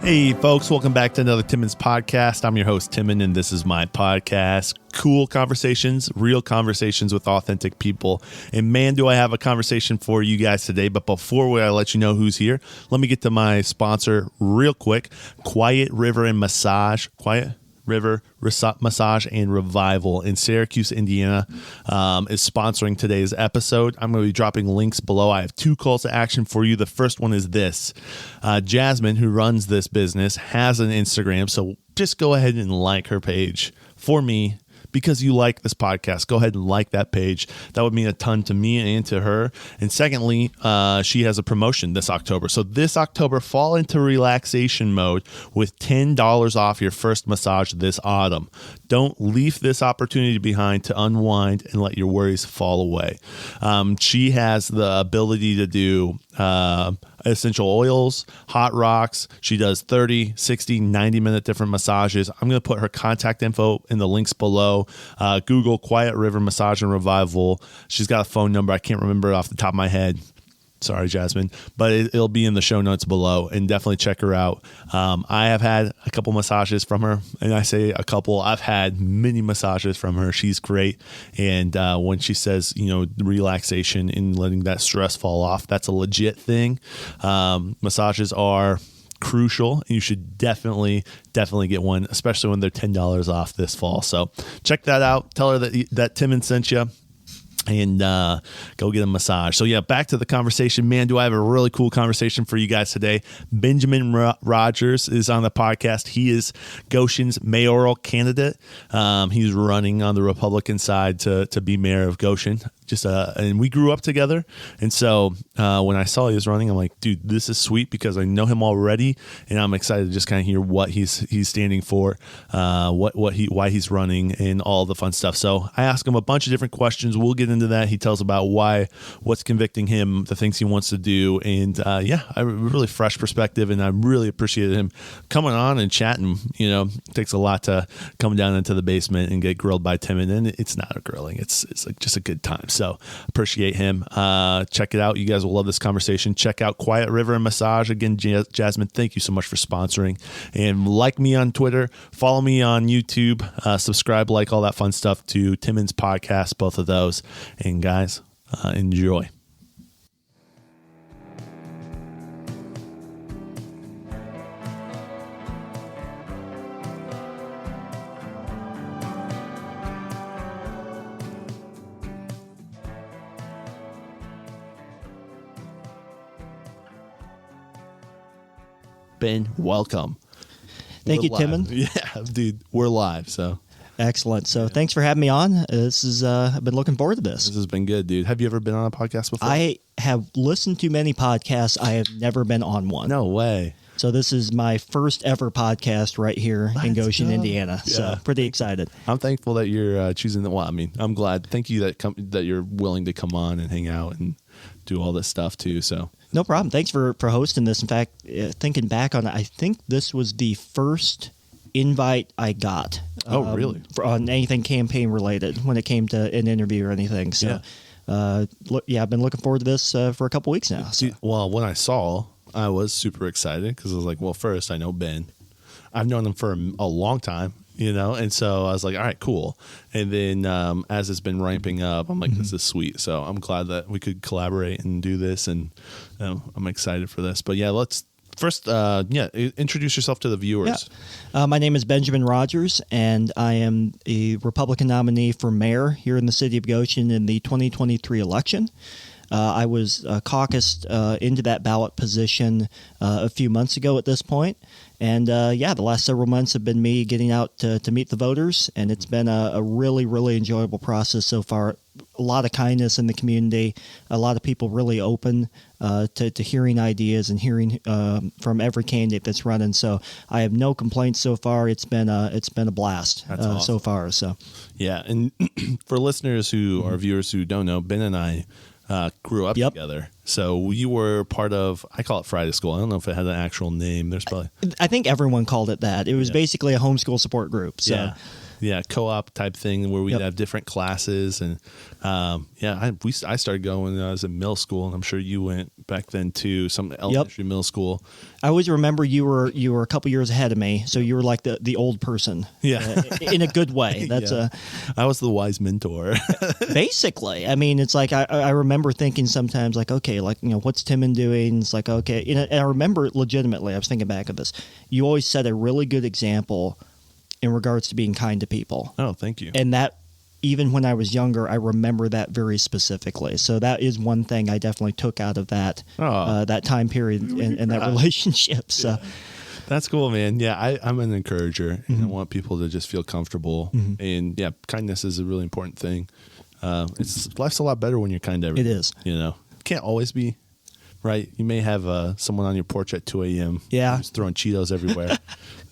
Hey, folks, welcome back to another Timon's podcast. I'm your host, Timon, and this is my podcast. Cool conversations, real conversations with authentic people. And man, do I have a conversation for you guys today. But before I let you know who's here, let me get to my sponsor real quick, Quiet River and Massage. Quiet River Massage and Revival in Syracuse, Indiana, is sponsoring today's episode. I'm going to be dropping links below. I have two calls to action for you. The first one is this. Jasmine, who runs this business, has an Instagram, so just go ahead and like her page for me. Because you like this podcast, go ahead and like that page. That would mean a ton to me and to her. And secondly, she has a promotion this October. So this October, fall into relaxation mode with $10 off your first massage this autumn. Don't leave this opportunity behind to unwind and let your worries fall away. She has the ability to do essential oils, hot rocks. She does 30, 60, 90-minute different massages. I'm going to put her contact info in the links below. Google Quiet River Massage and Revival. She's got a phone number. I can't remember it off the top of my head. Sorry, Jasmine, but it'll be in the show notes below, and definitely check her out. I have had a couple massages from her, and I say a couple. I've had many massages from her. She's great, and when she says, relaxation and letting that stress fall off, that's a legit thing. Massages are crucial. You should definitely get one, especially when they're $10 off this fall. So check that out. Tell her that Timon sent you. And go get a massage. So, yeah, back to the conversation. Man, do I have a really cool conversation for you guys today. Benjamin Rogers is on the podcast. He is Goshen's mayoral candidate. He's running on the Republican side to be mayor of Goshen. And we grew up together. And so when I saw he was running, I'm like, dude, this is sweet because I know him already. And I'm excited to just kind of hear what he's standing for, why he's running, and all the fun stuff. So I ask him a bunch of different questions. We'll get into that. He tells about what's convicting him, the things he wants to do. And a really fresh perspective. And I really appreciated him coming on and chatting. It takes a lot to come down into the basement and get grilled by Timon. And it's not a grilling. It's like just a good time. So appreciate him. Check it out. You guys will love this conversation. Check out Quiet River and Massage. Again, Jasmine, thank you so much for sponsoring. And like me on Twitter, follow me on YouTube, subscribe, like all that fun stuff to Timon's podcast, both of those. And guys, enjoy. Ben, welcome. Thank you, Timon. Yeah, dude, we're live. So excellent. So thanks for having me on. This is I've been looking forward to this. This has been good, dude. Have you ever been on a podcast before? I have listened to many podcasts. I have never been on one. No way. So this is my first ever podcast right here in Goshen, Indiana. Yeah. So pretty excited. I'm thankful that you're choosing the. Well, I mean, I'm glad. Thank you that you're willing to come on and hang out and do all this stuff too. So. No problem. Thanks for hosting this. In fact, thinking back on it, I think this was the first invite I got. Oh, really? On anything campaign related when it came to an interview or anything. So, I've been looking forward to this for a couple weeks now. So. Well, when I saw, I was super excited because I was like, well, first, I know Ben. I've known him for a long time. And so I was like, all right, cool. And then as it's been ramping up, I'm like, this is sweet. So I'm glad that we could collaborate and do this. And I'm excited for this. But yeah, let's first, introduce yourself to the viewers. Yeah. My name is Benjamin Rogers, and I am a Republican nominee for mayor here in the City of Goshen in the 2023 election. I was caucused into that ballot position a few months ago at this point. And the last several months have been me getting out to meet the voters, and it's been a really, really enjoyable process so far. A lot of kindness in the community, a lot of people really open to hearing ideas and hearing from every candidate that's running. So I have no complaints so far. It's been a blast awesome. So far. So yeah, and for listeners who are viewers who don't know, Ben and I grew up together. So you were part of, I call it Friday School. I don't know if it had an actual name. There's probably... I think everyone called it that. It was basically a homeschool support group. So Yeah, co-op type thing where we'd Yep. have different classes, and I started going when I was in middle school, and I'm sure you went back then too. Some elementary, middle school. I always remember you were a couple years ahead of me, so you were like the old person. Yeah. In a good way. That's I was the wise mentor. basically. I mean, it's like I remember thinking sometimes like, okay, like, what's Timon doing? It's like, okay, and I remember legitimately. I was thinking back of this. You always set a really good example in regards to being kind to people. Oh, thank you. And that, even when I was younger, I remember that very specifically. So that is one thing I definitely took out of that that time period and that relationship. So that's cool, man. Yeah, I'm an encourager, and I want people to just feel comfortable. And yeah, kindness is a really important thing. Life's a lot better when you're kind to everyone. It is. Can't always be. Right, you may have someone on your porch at 2 a.m. Yeah, who's throwing Cheetos everywhere,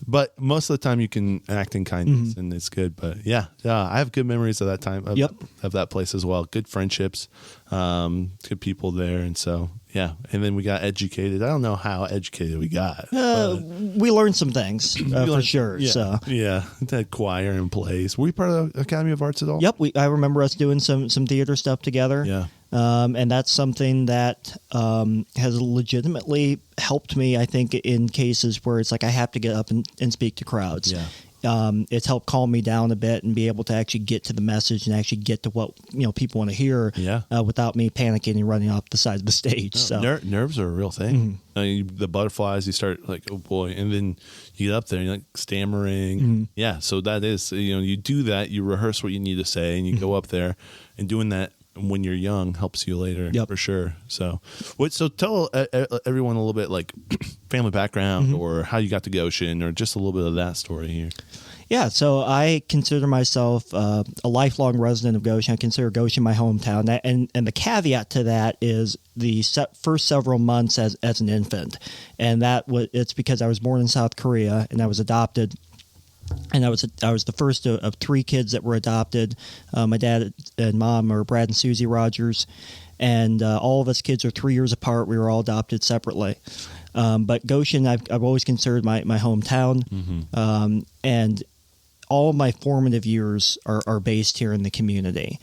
but most of the time you can act in kindness, and it's good. But yeah, I have good memories of that time, of that place as well. Good friendships, good people there, and so yeah. And then we got educated. I don't know how educated we got. We learned some things for sure. Yeah, so that choir and plays. Were you part of the Academy of Arts at all? Yep, I remember us doing some theater stuff together. Yeah. And that's something that has legitimately helped me, I think, in cases where it's like I have to get up and speak to crowds. Yeah. It's helped calm me down a bit and be able to actually get to the message and actually get to what people want to hear without me panicking and running off the side of the stage. So nerves are a real thing. The butterflies, you start like, oh boy, and then you get up there and you're like stammering. Yeah, so that is, you do that, you rehearse what you need to say, and you go up there, and doing that when you're young helps you later for sure. So tell everyone a little bit, like family background or how you got to Goshen, or just a little bit of that story here. Yeah, so I consider myself a lifelong resident of Goshen. I consider Goshen my hometown, and the caveat to that is the first several months as an infant, and it's because I was born in South Korea and I was adopted. And I was the first of three kids that were adopted. My dad and mom are Brad and Susie Rogers, and all of us kids are 3 years apart. We were all adopted separately. But Goshen, I've always considered my hometown, and all of my formative years are based here in the community,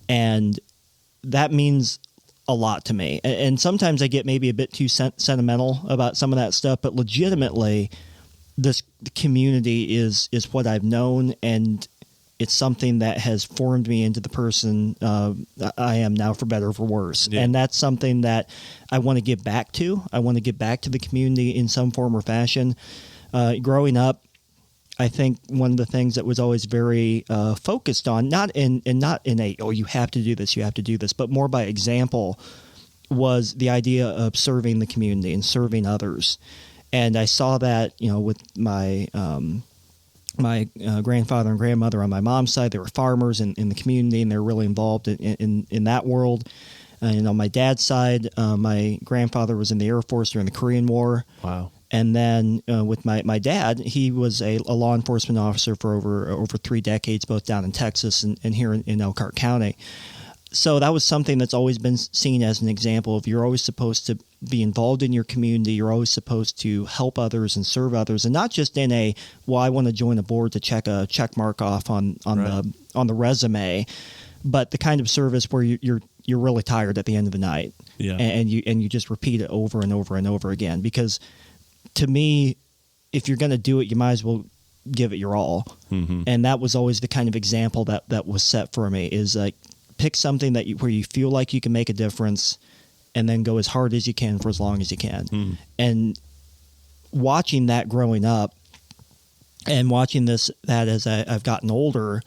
and that means a lot to me. And sometimes I get maybe a bit too sentimental about some of that stuff, but legitimately, this community is what I've known, and it's something that has formed me into the person I am now, for better or for worse. Yeah. And that's something that I want to give back to. I want to give back to the community in some form or fashion. Growing up, I think one of the things that was always very focused on, not in a, oh, you have to do this, but more by example, was the idea of serving the community and serving others. And I saw that, with my my grandfather and grandmother on my mom's side. They were farmers in the community, and they're really involved in that world. And on my dad's side, my grandfather was in the Air Force during the Korean War. Wow. And then with my dad, he was a law enforcement officer for over 3 decades, both down in Texas and here in Elkhart County. So that was something that's always been seen as an example of, you're always supposed to be involved in your community. You're always supposed to help others and serve others, and not just in a, well, I want to join a board to check a check mark off on the resume, but the kind of service where you're really tired at the end of the night, and you just repeat it over and over and over again. Because to me, if you're going to do it, you might as well give it your all. Mm-hmm. And that was always the kind of example that was set for me, is like, pick something where you feel like you can make a difference, and then go as hard as you can for as long as you can. Mm. And watching that growing up, and watching that as I've gotten older,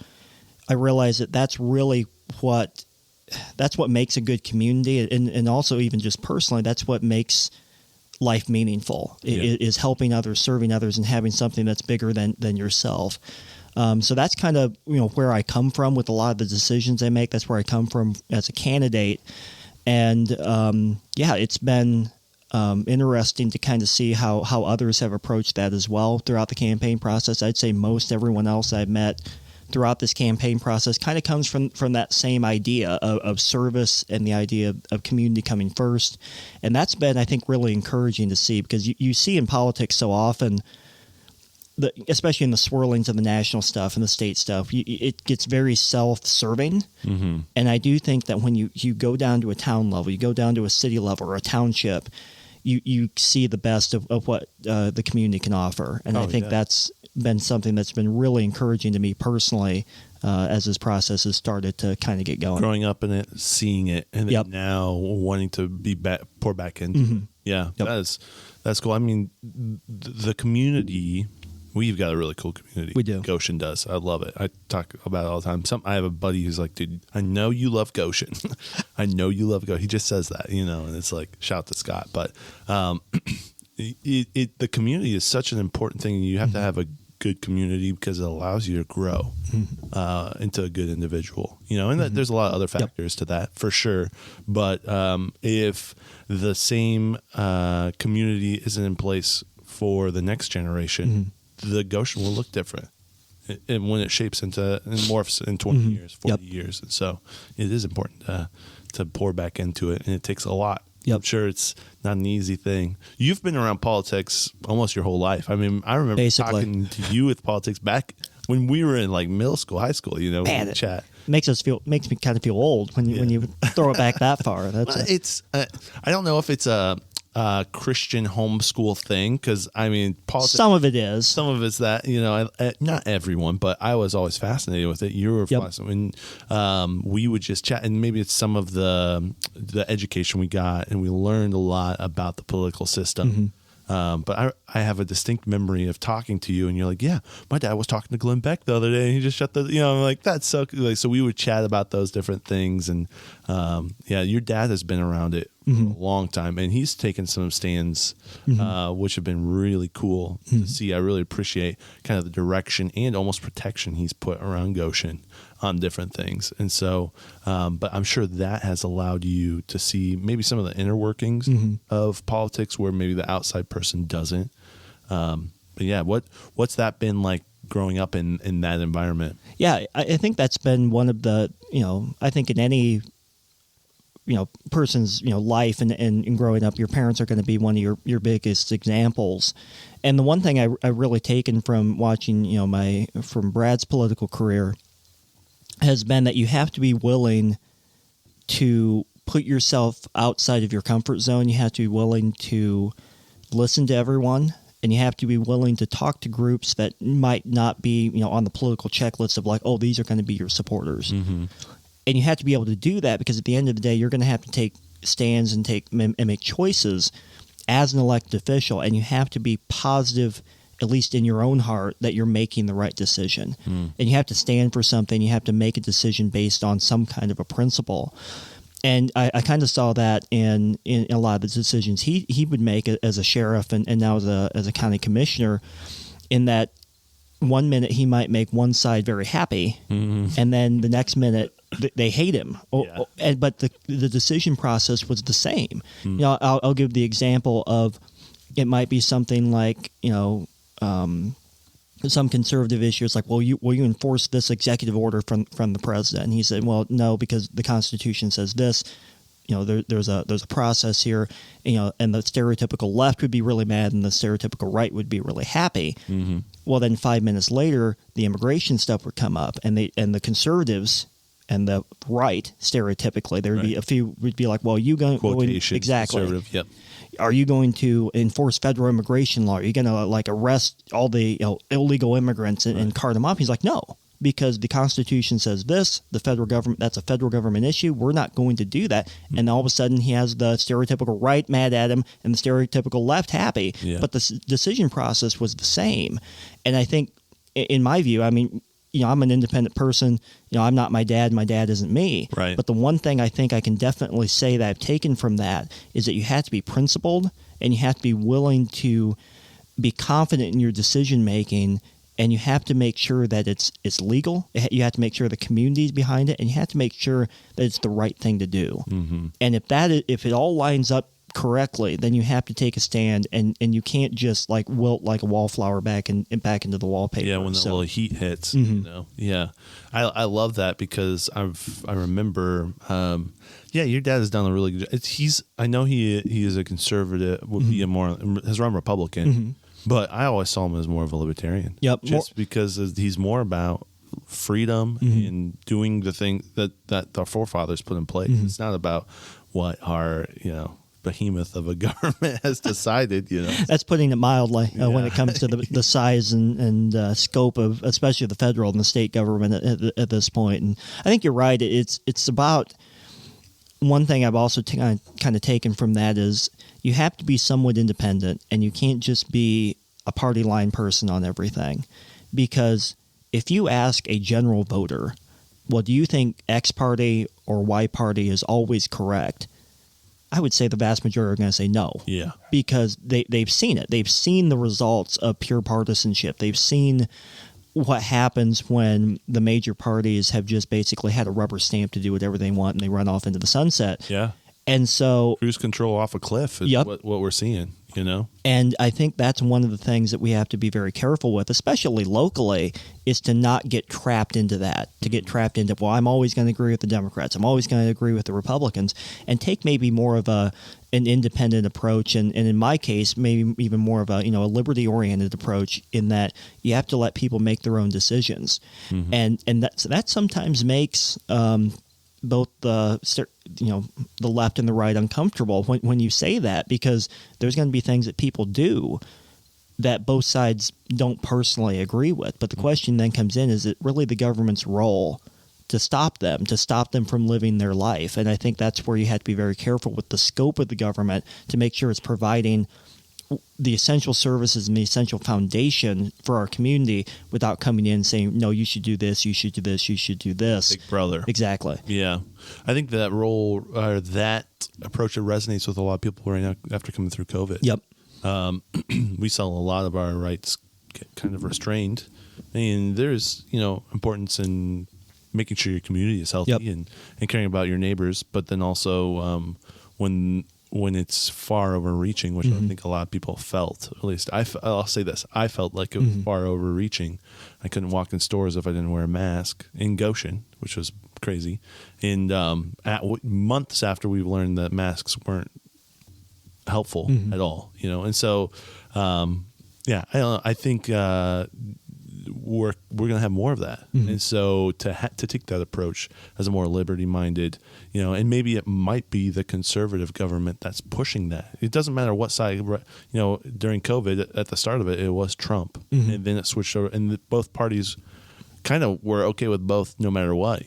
I realized that that's really what makes a good community, and also even just personally, that's what makes life meaningful. Is helping others, serving others, and having something that's bigger than yourself. So that's kind of where I come from with a lot of the decisions I make. That's where I come from as a candidate, and it's been interesting to kind of see how others have approached that as well throughout the campaign process. I'd say most everyone else I've met throughout this campaign process kind of comes from that same idea of service, and the idea of community coming first. And that's been, I think, really encouraging to see, because you see in politics so often, especially in the swirlings of the national stuff and the state stuff, it gets very self-serving. Mm-hmm. And I do think that when you go down to a town level, you go down to a city level or a township, you see the best of what the community can offer. And I think that's been something that's been really encouraging to me personally as this process has started to kind of get going. Growing up in it, seeing it, and then now wanting to be pour back into it. Yeah, that's cool. I mean, the community... We've got a really cool community. We do. Goshen does. I love it. I talk about it all the time. I have a buddy who's like, dude, I know you love Goshen. I know you love Goshen. He just says that, and it's like, shout to Scott. But the community is such an important thing. You have to have a good community because it allows you to grow into a good individual, and there's a lot of other factors to that for sure. But if the same community isn't in place for the next generation, the Goshen will look different. And when it shapes and morphs in 20 years, 40 years. And so it is important to pour back into it. And it takes a lot. I'm sure it's not an easy thing. You've been around politics almost your whole life. I mean, I remember talking to you with politics back when we were in like middle school, high school, Man, chat. Makes me kind of feel old when you throw it back that far. It's I don't know if it's a Christian homeschool thing, because I mean, politics, some of it is. Some of it's that, not everyone, but I was always fascinated with it. You were fascinated. We would just chat, and maybe it's some of the education we got, and we learned a lot about the political system. But I have a distinct memory of talking to you, and you're like, yeah, my dad was talking to Glenn Beck the other day, and he just shut the, I'm like, that's so cool. So we would chat about those different things. And your dad has been around it for a long time, and he's taken some stands, which have been really cool to see. I really appreciate kind of the direction and almost protection he's put around Goshen on different things. And so, but I'm sure that has allowed you to see maybe some of the inner workings of politics where maybe the outside person doesn't. But yeah, what's that been like growing up in that environment? Yeah, I think that's been one of the, I think in any, person's, life and growing up, your parents are going to be one of your biggest examples. And the one thing I really taken from watching, from Brad's political career has been that you have to be willing to put yourself outside of your comfort zone. You have to be willing to listen to everyone, and you have to be willing to talk to groups that might not be, on the political checklist of like, oh, these are going to be your supporters. And you have to be able to do that because at the end of the day, you're going to have to take stands and make choices as an elected official, and you have to be positive, at least in your own heart, that you're making the right decision. And you have to stand for something. You have to make a decision based on some kind of a principle. And I kind of saw that in a lot of the decisions he would make as a sheriff and now as a county commissioner, in that 1 minute he might make one side very happy, and then the next minute they hate him. But the decision process was the same. I'll give the example of, it might be something like, some conservative issues like, will you enforce this executive order from the president? And he said, well, no, because the Constitution says this. There's a process here, and the stereotypical left would be really mad and the stereotypical right would be really happy. Well, then 5 minutes later, the immigration stuff would come up, and the conservatives and the right, stereotypically, there would be a few would be like, well, you going exactly. Conservative, yep. Are you going to enforce federal immigration law? Are you going to arrest all the illegal immigrants and cart them off? He's like, no, because the Constitution says this. The federal government, that's a federal government issue. We're not going to do that. And all of a sudden, he has the stereotypical right mad at him and the stereotypical left happy. Yeah. But the decision process was the same. And I think, in my view, I mean, I'm an independent person. I'm not my dad. My dad isn't me. Right. But the one thing I think I can definitely say that I've taken from that is that you have to be principled, and you have to be willing to be confident in your decision making, and you have to make sure that it's legal. You have to make sure the community is behind it, and you have to make sure that it's the right thing to do. And if it all lines up correctly, then you have to take a stand, and you can't just like wilt like a wallflower back into the wallpaper. Yeah, when the little heat hits, Yeah, I love that because I remember. Your dad has done a really good. I know he is a conservative, would be has run Republican, But I always saw him as more of a libertarian. Yep. Just because he's more about freedom and doing the thing that our forefathers put in place. It's not about what our, behemoth of a government has decided, That's putting it mildly when it comes to the size and scope of especially the federal and the state government at this point. And I think you're right. It's about one thing I've also kind of taken from that is you have to be somewhat independent, and you can't just be a party line person on everything. Because if you ask a general voter, well, do you think X party or Y party is always correct? I would say the vast majority are going to say no. Yeah. Because they've seen it. They've seen the results of pure partisanship. They've seen what happens when the major parties have just basically had a rubber stamp to do whatever they want and they run off into the sunset. Yeah. And so cruise control off a cliff is what we're seeing, And I think that's one of the things that we have to be very careful with, especially locally, is to not get trapped into that, to get trapped into, well, I'm always going to agree with the Democrats. I'm always going to agree with the Republicans, and take maybe more of an independent approach. And in my case, maybe even more of a liberty-oriented approach in that you have to let people make their own decisions. And that sometimes makes both the left and the right uncomfortable when you say that, because there's going to be things that people do that both sides don't personally agree with. But the question then comes in, is it really the government's role to stop them from living their life? And I think that's where you have to be very careful with the scope of the government to make sure it's providing the essential services and the essential foundation for our community without coming in and saying, no, you should do this, you should do this, you should do this. Big brother. Exactly. Yeah. I think that role or that approach resonates with a lot of people right now after coming through COVID. Yep. We saw a lot of our rights get kind of restrained. And there's, importance in making sure your community is healthy and caring about your neighbors. But then also when it's far overreaching, which I think a lot of people felt, at least I'll say this, I felt like it was far overreaching. I couldn't walk in stores if I didn't wear a mask in Goshen, which was crazy. And months after we've learned that masks weren't helpful at all, and so I think we're going to have more of that. And so to take that approach as a more liberty-minded, and maybe it might be the conservative government that's pushing that. It doesn't matter what side, during COVID, at the start of it, it was Trump. And then it switched over, and both parties kind of were okay with both no matter what,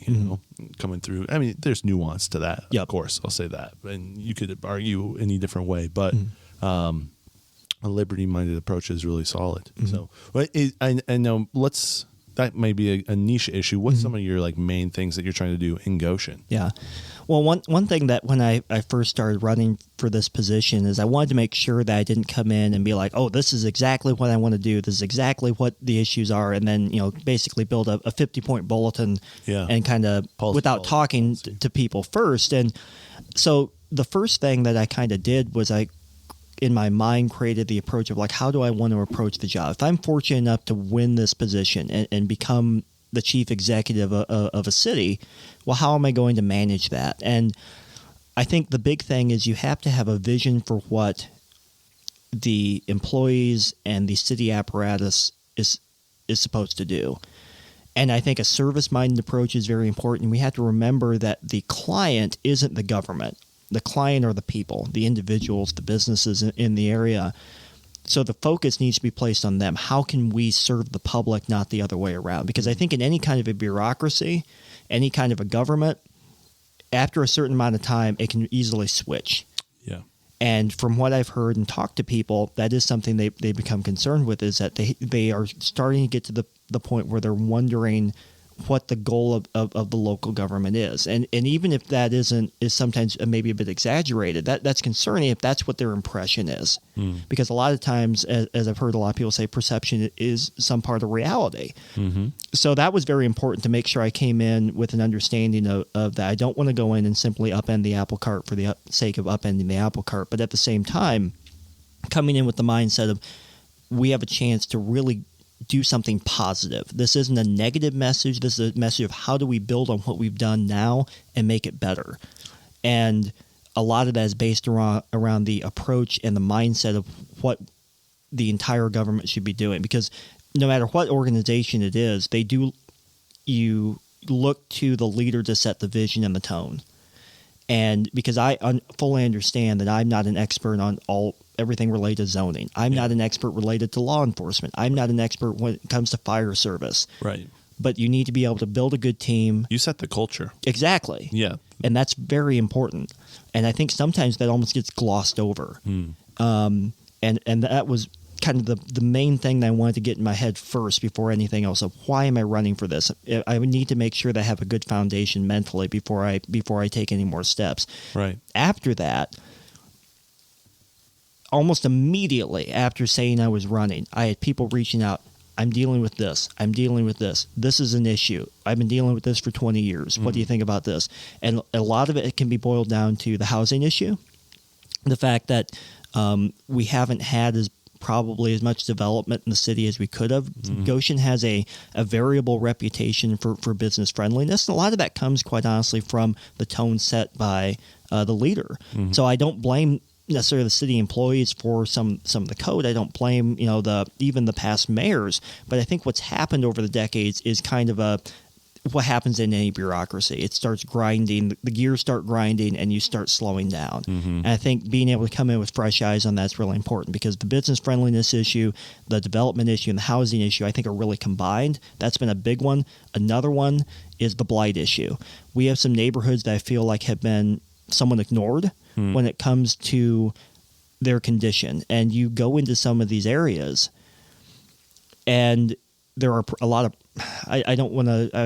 coming through. I mean, there's nuance to that, of course, I'll say that. And you could argue any different way, but a liberty-minded approach is really solid. So I know that may be a niche issue. What's some of your main things that you're trying to do in Goshen? Yeah. Well, one thing that when I first started running for this position is I wanted to make sure that I didn't come in and be like, oh, this is exactly what I want to do. This is exactly what the issues are. And then, basically build a 50-point bulletin and kind of without talking to people first. And so the first thing that I kind of did was in my mind created the approach of how do I want to approach the job? If I'm fortunate enough to win this position and become the chief executive of a city, well, how am I going to manage that? And I think the big thing is you have to have a vision for what the employees and the city apparatus is supposed to do. And I think a service-minded approach is very important. We have to remember that the client isn't the government. The client are the people, the individuals, the businesses in the area. So the focus needs to be placed on them. How can we serve the public, not the other way around? Because I think in any kind of a bureaucracy, any kind of a government, after a certain amount of time, it can easily switch. Yeah. And from what I've heard and talked to people, that is something they become concerned with, is that they are starting to get to the point where they're wondering what the goal of the local government is. And even if that is sometimes maybe a bit exaggerated, that's concerning if that's what their impression is. Because a lot of times, as I've heard a lot of people say, perception is some part of reality. So that was very important to make sure I came in with an understanding of that. I don't want to go in and simply upend the apple cart for the sake of upending the apple cart, but at the same time, coming in with the mindset of we have a chance to really do something positive. This isn't a negative message. This is a message of how do we build on what we've done now and make it better. And a lot of that is based around the approach and the mindset of what the entire government should be doing, because no matter what organization it is, you look to the leader to set the vision and the tone. And because I fully understand that I'm not an expert on everything related to zoning. I'm not an expert related to law enforcement. I'm not an expert when it comes to fire service. Right. But you need to be able to build a good team. You set the culture. Exactly. Yeah. And that's very important. And I think sometimes that almost gets glossed over. And that was kind of the main thing that I wanted to get in my head first before anything else. Of why am I running for this? I would need to make sure that I have a good foundation mentally before I take any more steps. Right. After that, almost immediately after saying I was running, I had people reaching out. I'm dealing with this. I'm dealing with this. This is an issue. I've been dealing with this for 20 years. What do you think about this? And a lot of it can be boiled down to the housing issue. The fact that we haven't had probably as much development in the city as we could have. Goshen has a variable reputation for business friendliness. And a lot of that comes, quite honestly, from the tone set by the leader. So I don't blame necessarily the city employees for some of the code. I don't blame even the past mayors, but I think what's happened over the decades is kind of what happens in any bureaucracy. It starts grinding, the gears start grinding, and you start slowing down. And I think being able to come in with fresh eyes on that's really important, because the business friendliness issue, the development issue, and the housing issue, I think are really combined. That's been a big one. Another one is the blight issue. We have some neighborhoods that I feel like have been somewhat ignored when it comes to their condition. And you go into some of these areas, and there are a lot of, I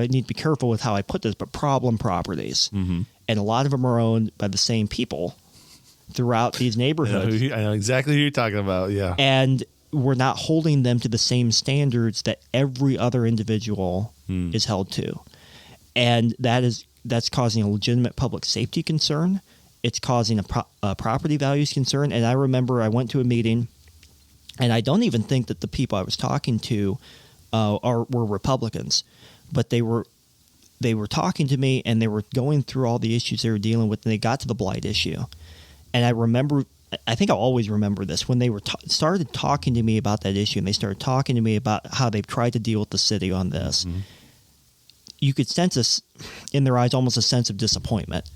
need to be careful with how I put this, but problem properties. And a lot of them are owned by the same people throughout these neighborhoods. I know exactly who you're talking about, yeah. And we're not holding them to the same standards that every other individual is held to. And that's causing a legitimate public safety concern. It's causing a property values concern. And I remember I went to a meeting, and I don't even think that the people I was talking to were Republicans, but they were talking to me, and they were going through all the issues they were dealing with, and they got to the blight issue. And I think I'll always remember this, when they were started talking to me about that issue, and they started talking to me about how they've tried to deal with the city on this. You could sense in their eyes almost a sense of disappointment,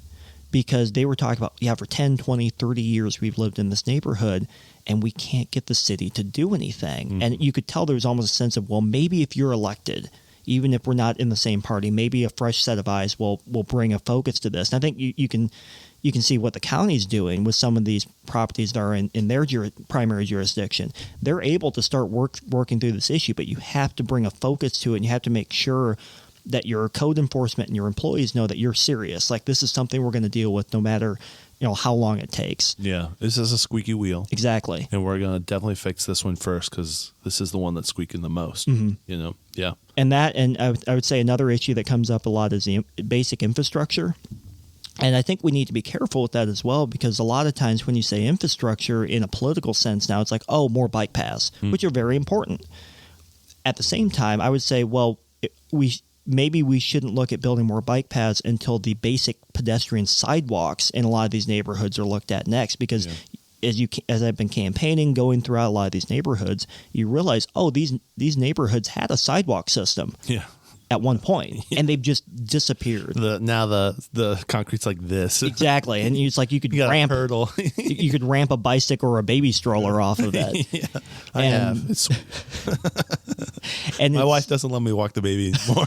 because they were talking about, for 10, 20, 30 years we've lived in this neighborhood, and we can't get the city to do anything. And you could tell there was almost a sense of, well, maybe if you're elected, even if we're not in the same party, maybe a fresh set of eyes will bring a focus to this. And I think you can see what the county's doing with some of these properties that are in their primary jurisdiction. They're able to start working through this issue, but you have to bring a focus to it, and you have to make sure that your code enforcement and your employees know that you're serious. Like, this is something we're going to deal with no matter how long it takes. Yeah, this is a squeaky wheel. Exactly. And we're going to definitely fix this one first, because this is the one that's squeaking the most. Yeah. And I would say another issue that comes up a lot is the basic infrastructure. And I think we need to be careful with that as well, because a lot of times when you say infrastructure in a political sense now, it's like, oh, more bike paths, which are very important. At the same time, I would say, well, maybe we shouldn't look at building more bike paths until the basic pedestrian sidewalks in a lot of these neighborhoods are looked at next, because as I've been campaigning, going throughout a lot of these neighborhoods, you realize, oh, these neighborhoods had a sidewalk system. Yeah. At one point, and they've just disappeared. Now the concrete's like this. Exactly, and it's like you could ramp hurdle. You could ramp a bicycle or a baby stroller off of that. Yeah, I have. It's and my wife doesn't let me walk the baby anymore.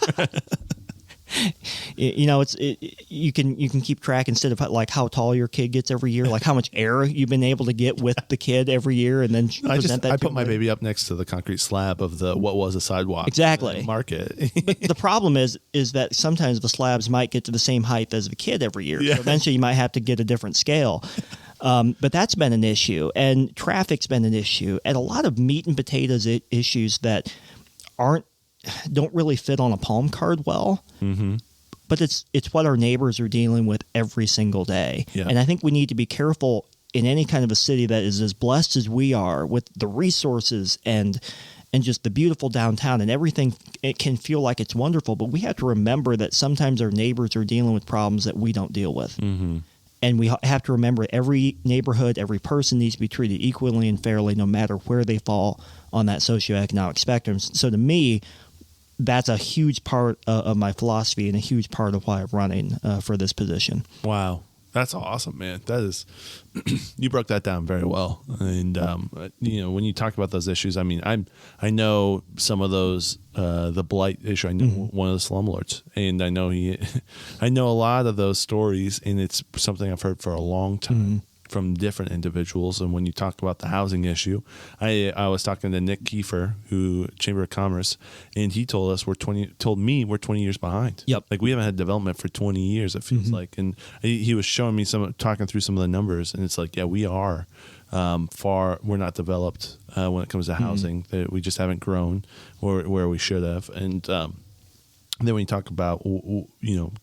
You can keep track, instead of like how tall your kid gets every year, like how much air you've been able to get with the kid every year, and then I put my baby up next to the concrete slab of what was a sidewalk. Exactly. Market. But the problem is that sometimes the slabs might get to the same height as the kid every year. Yeah. So eventually, you might have to get a different scale. But that's been an issue, and traffic's been an issue, and a lot of meat and potatoes issues that don't really fit on a palm card well. But it's what our neighbors are dealing with every single day. Yeah. And I think we need to be careful in any kind of a city that is as blessed as we are, with the resources and just the beautiful downtown and everything. It can feel like it's wonderful, but we have to remember that sometimes our neighbors are dealing with problems that we don't deal with. And we have to remember every neighborhood, every person needs to be treated equally and fairly, no matter where they fall on that socioeconomic spectrum. So to me, that's a huge part of my philosophy and a huge part of why I'm running for this position. Wow. That's awesome, man. That is, you broke that down very well. And, when you talk about those issues, I mean, I know some of those, the blight issue. I know one of the slumlords, and I know I know a lot of those stories, and it's something I've heard for a long time from different individuals. And when you talk about the housing issue, I was talking to Nick Kiefer, who Chamber of Commerce, and he told us we're 20 years behind. Yep. Like we haven't had development for 20 years, it feels like. And he was showing me talking through some of the numbers, and it's like, yeah, we are we're not developed when it comes to housing. That we just haven't grown where we should have. And then when you talk about,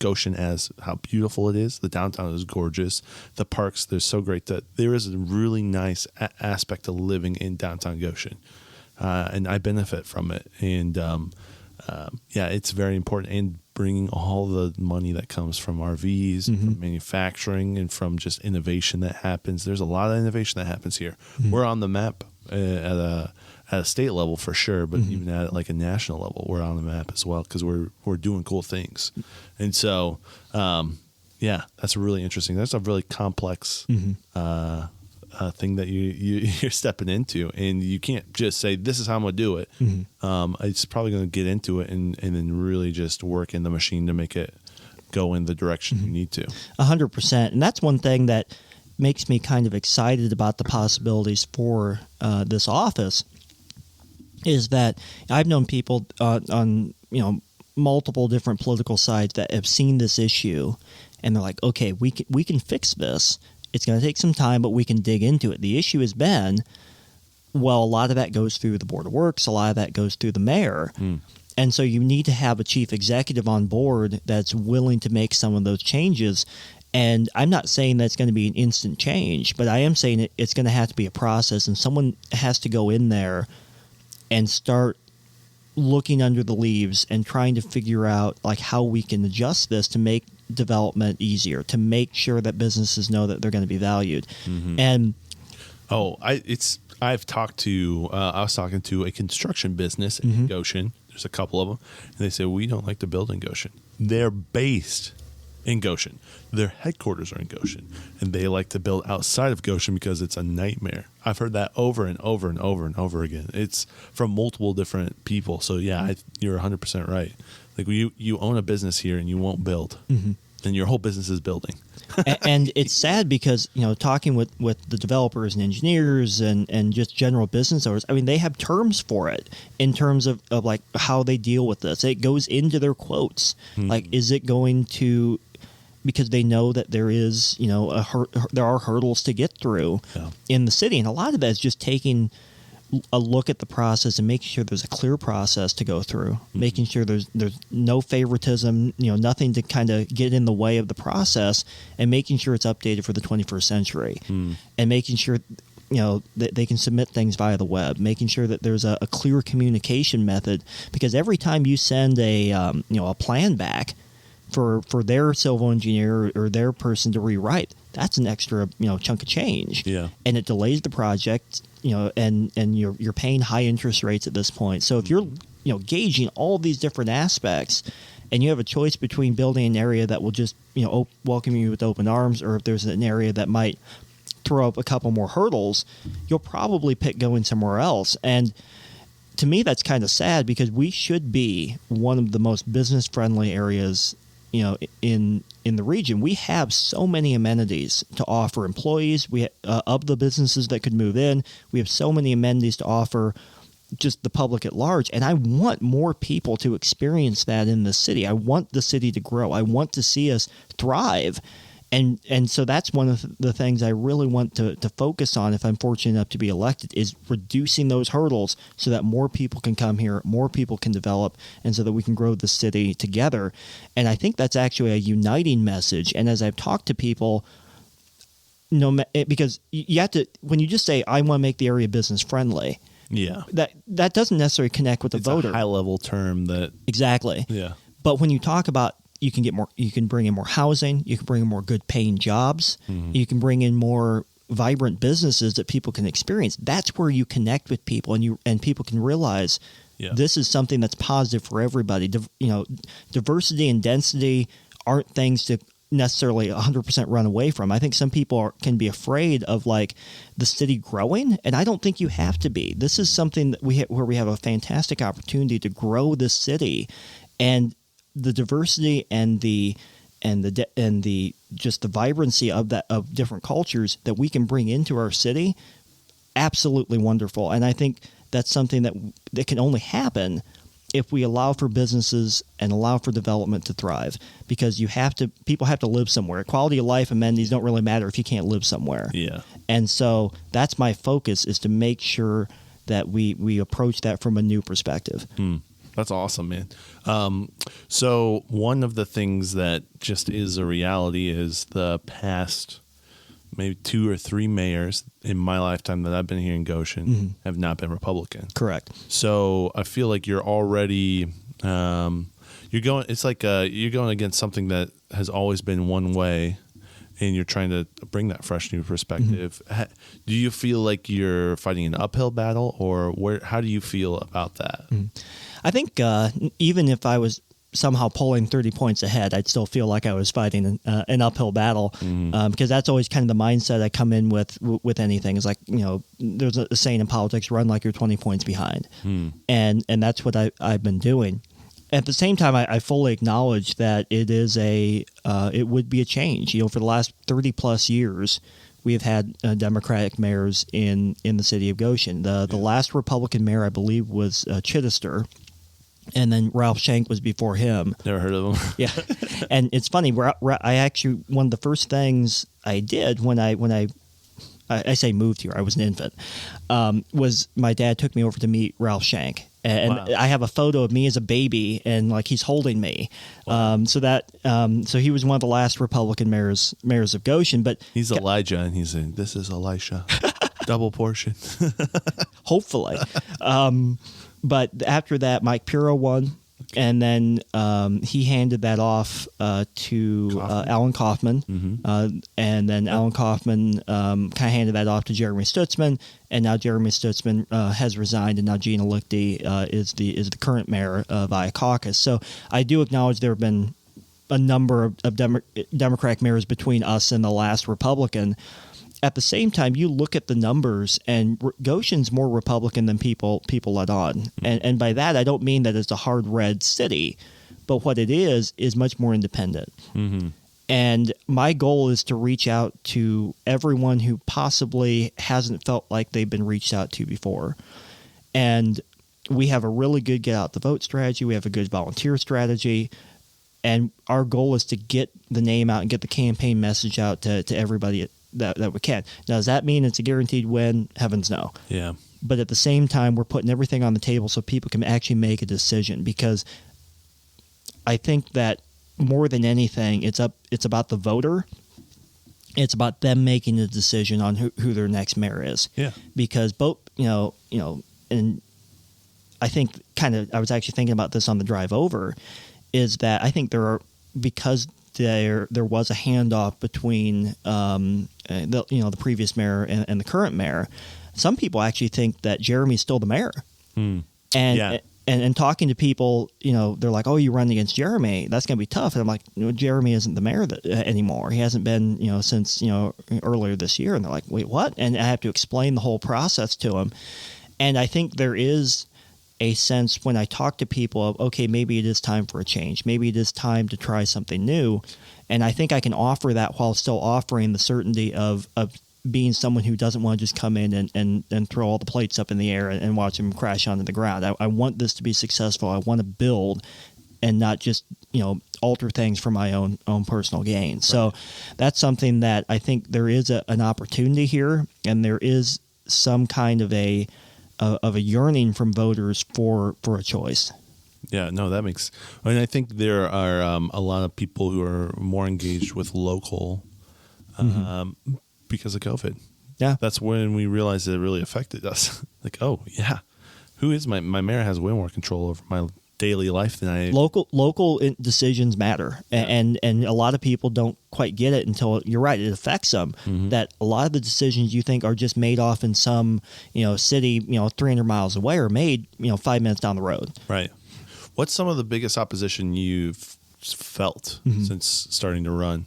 Goshen as how beautiful it is, the downtown is gorgeous. The parks, they're so great that there is a really nice aspect to living in downtown Goshen. And I benefit from it. And, it's very important. And bringing all the money that comes from RVs, from manufacturing, and from just innovation that happens. There's a lot of innovation that happens here. We're on the map at a state level for sure, but even at like a national level, we're on the map as well because we're doing cool things. And so, that's really interesting. That's a really complex thing that you're stepping into, and you can't just say this is how I'm gonna do it. It's probably gonna get into it and then really just work in the machine to make it go in the direction you need to. 100%, and that's one thing that makes me kind of excited about the possibilities for this office. Is that I've known people on multiple different political sides that have seen this issue, and they're like, okay, we can fix this. It's going to take some time, but we can dig into it. The issue has been, well, a lot of that goes through the Board of Works, a lot of that goes through the mayor. And so you need to have a chief executive on board that's willing to make some of those changes. And I'm not saying that's going to be an instant change, but I am saying it's going to have to be a process, and someone has to go in there and start looking under the leaves and trying to figure out like how we can adjust this to make development easier, to make sure that businesses know that they're going to be valued. And I've talked to I was talking to a construction business in Goshen. There's a couple of them, and they say we don't like to build in Goshen. They're based in Goshen. Their headquarters are in Goshen, and they like to build outside of Goshen because it's a nightmare. I've heard that over and over and over and over again. It's from multiple different people. So yeah, you're 100% right. Like you own a business here and you won't build, and your whole business is building. And it's sad because, talking with the developers and engineers and just general business owners, I mean, they have terms for it in terms of like how they deal with this. It goes into their quotes. Like, is it going to, because they know that there is, there are hurdles to get through in the city. And a lot of that is just taking a look at the process and making sure there's a clear process to go through, making sure there's no favoritism, nothing to kind of get in the way of the process, and making sure it's updated for the 21st century, and making sure that they can submit things via the web, making sure that there's a clear communication method, because every time you send a plan back for their civil engineer or their person to rewrite, that's an extra chunk of change, and it delays the project, and you're paying high interest rates at this point. So if you're gauging all these different aspects, and you have a choice between building an area that will just welcome you with open arms, or if there's an area that might throw up a couple more hurdles, you'll probably pick going somewhere else. And to me, that's kind of sad, because we should be one of the most business friendly areas in the region. We have so many amenities to offer employees. We of the businesses that could move in, we have so many amenities to offer just the public at large. And I want more people to experience that in the city. I want the city to grow. I want to see us thrive. And so that's one of the things I really want to focus on if I'm fortunate enough to be elected, is reducing those hurdles so that more people can come here, more people can develop, and so that we can grow the city together. And I think that's actually a uniting message. And as I've talked to people, because you have to, when you just say, I want to make the area business friendly, that doesn't necessarily connect with the voter. It's a high level term that... Exactly. Yeah. But when you talk about you can get more. You can bring in more housing. You can bring in more good paying jobs. You can bring in more vibrant businesses that people can experience. That's where you connect with people, and people can realize this is something that's positive for everybody. Diversity and density aren't things to necessarily 100% run away from. I think some people can be afraid of like the city growing, and I don't think you have to be. This is something that where we have a fantastic opportunity to grow this city, and the diversity and the just the vibrancy of different cultures that we can bring into our city, absolutely wonderful. And I think that's something that can only happen if we allow for businesses and allow for development to thrive, because people have to live somewhere. Quality of life amenities don't really matter if you can't live somewhere. Yeah. And so that's my focus, is to make sure that we approach that from a new perspective. That's awesome, man. So one of the things that just is a reality is the past maybe 2 or 3 mayors in my lifetime that I've been here in Goshen have not been Republican. Correct. So I feel like you're already you're going against something that has always been one way, and you're trying to bring that fresh new perspective. Do you feel like you're fighting an uphill battle, or how do you feel about that? I think even if I was somehow pulling 30 points ahead, I'd still feel like I was fighting an uphill battle, because that's always kind of the mindset I come in with anything. It's like, there's a saying in politics, run like you're 20 points behind. And that's what I've been doing. At the same time, I fully acknowledge that it would be a change. For the last 30 plus years, we have had Democratic mayors in the city of Goshen. The last Republican mayor, I believe, was Chittister. And then Ralph Schenck was before him. Never heard of him. Yeah. And it's funny, I actually, one of the first things I did when I say moved here, I was an infant, was my dad took me over to meet Ralph Schenck. And wow. I have a photo of me as a baby, and like he's holding me. Wow. So he was one of the last Republican mayors of Goshen. But he's Elijah, and he's saying, "This is Elisha, double portion." Hopefully. But after that, Mike Piro won, and then he handed that off to Alan Kaufman, and then Alan Kaufman kind of handed that off to Jeremy Stutzman, and now Jeremy Stutzman has resigned, and now Gina Lichty is the current mayor of Iacaucus. So I do acknowledge there have been a number of Democratic mayors between us and the last Republican. At the same time, you look at the numbers, and Goshen's more Republican than people let on. And by that, I don't mean that it's a hard red city, but what it is much more independent. And my goal is to reach out to everyone who possibly hasn't felt like they've been reached out to before. And we have a really good get out the vote strategy. We have a good volunteer strategy. And our goal is to get the name out and get the campaign message out to everybody that we can. Now, does that mean it's a guaranteed win? Heavens no. Yeah. But at the same time, we're putting everything on the table so people can actually make a decision, because I think that more than anything, it's about the voter. It's about them making a decision on who their next mayor is. Yeah. Because both, and I think I was actually thinking about this on the drive over, is that I think because there was a handoff between the previous mayor and the current mayor. Some people actually think that Jeremy's still the mayor, and talking to people, they're like, "Oh, you run against Jeremy? That's going to be tough." And I'm like, "No, Jeremy isn't the mayor anymore. He hasn't been, since earlier this year." And they're like, "Wait, what?" And I have to explain the whole process to them. And I think there is a sense when I talk to people of, okay, maybe it is time for a change. Maybe it is time to try something new. And I think I can offer that while still offering the certainty of being someone who doesn't want to just come in and throw all the plates up in the air and watch them crash onto the ground. I want this to be successful. I want to build and not just, alter things for my own personal gain. Right. So that's something that I think there is an opportunity here, and there is some kind of a yearning from voters for a choice. Yeah, no, that makes. I think there are a lot of people who are more engaged with local because of COVID. Yeah, that's when we realized it really affected us. Like, oh yeah, who is my mayor has way more control over daily life than I. Local decisions matter, and a lot of people don't quite get it until you're right. It affects them. That a lot of the decisions you think are just made off in some city 300 miles away are made 5 minutes down the road. Right. What's some of the biggest opposition you've felt since starting to run?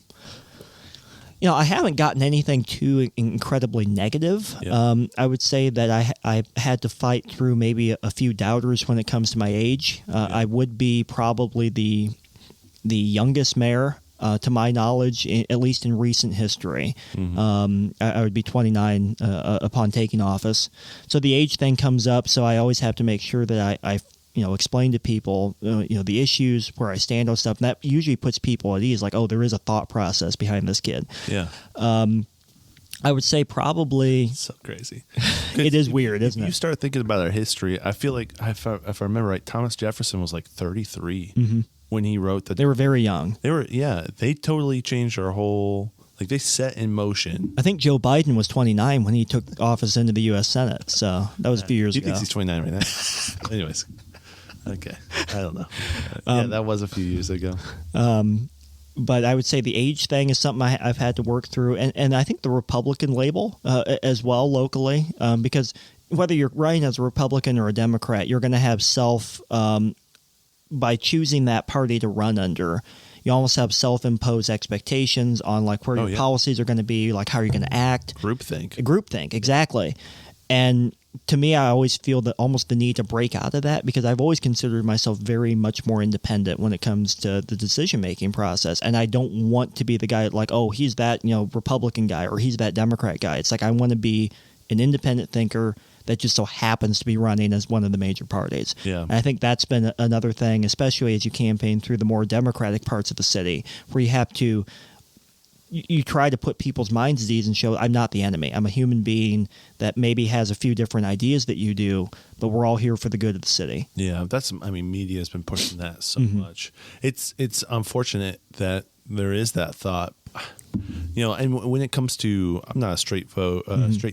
I haven't gotten anything too incredibly negative. Yeah. I would say that I had to fight through maybe a few doubters when it comes to my age. I would be probably the youngest mayor, to my knowledge, at least in recent history. I would be 29 upon taking office. So the age thing comes up, so I always have to make sure that I explain to people, the issues, where I stand on stuff. And that usually puts people at ease, like, oh, there is a thought process behind this kid. Yeah. I would say probably... So crazy. It is weird, isn't it? You start thinking about our history, I feel like, if I remember right, Thomas Jefferson was like 33 when he wrote that. They were very young. They totally changed our whole... Like, they set in motion. I think Joe Biden was 29 when he took office into the U.S. Senate. So that was a few years ago. He thinks he's 29 right now. Anyways. Okay. I don't know. That was a few years ago. But I would say the age thing is something I've had to work through. And I think the Republican label as well locally, because whether you're running as a Republican or a Democrat, you're going to have by choosing that party to run under, you almost have self-imposed expectations on like where your policies are going to be, like how you're going to act. Groupthink, exactly. And to me, I always feel that almost the need to break out of that, because I've always considered myself very much more independent when it comes to the decision-making process. And I don't want to be the guy like, oh, he's that Republican guy or he's that Democrat guy. It's like I want to be an independent thinker that just so happens to be running as one of the major parties. Yeah. And I think that's been another thing, especially as you campaign through the more democratic parts of the city, where you have to you try to put people's minds at ease and show I'm not the enemy. I'm a human being that maybe has a few different ideas that you do, but we're all here for the good of the city. Yeah, media has been pushing that so much. It's unfortunate that there is that thought. And when it comes to, I'm not a straight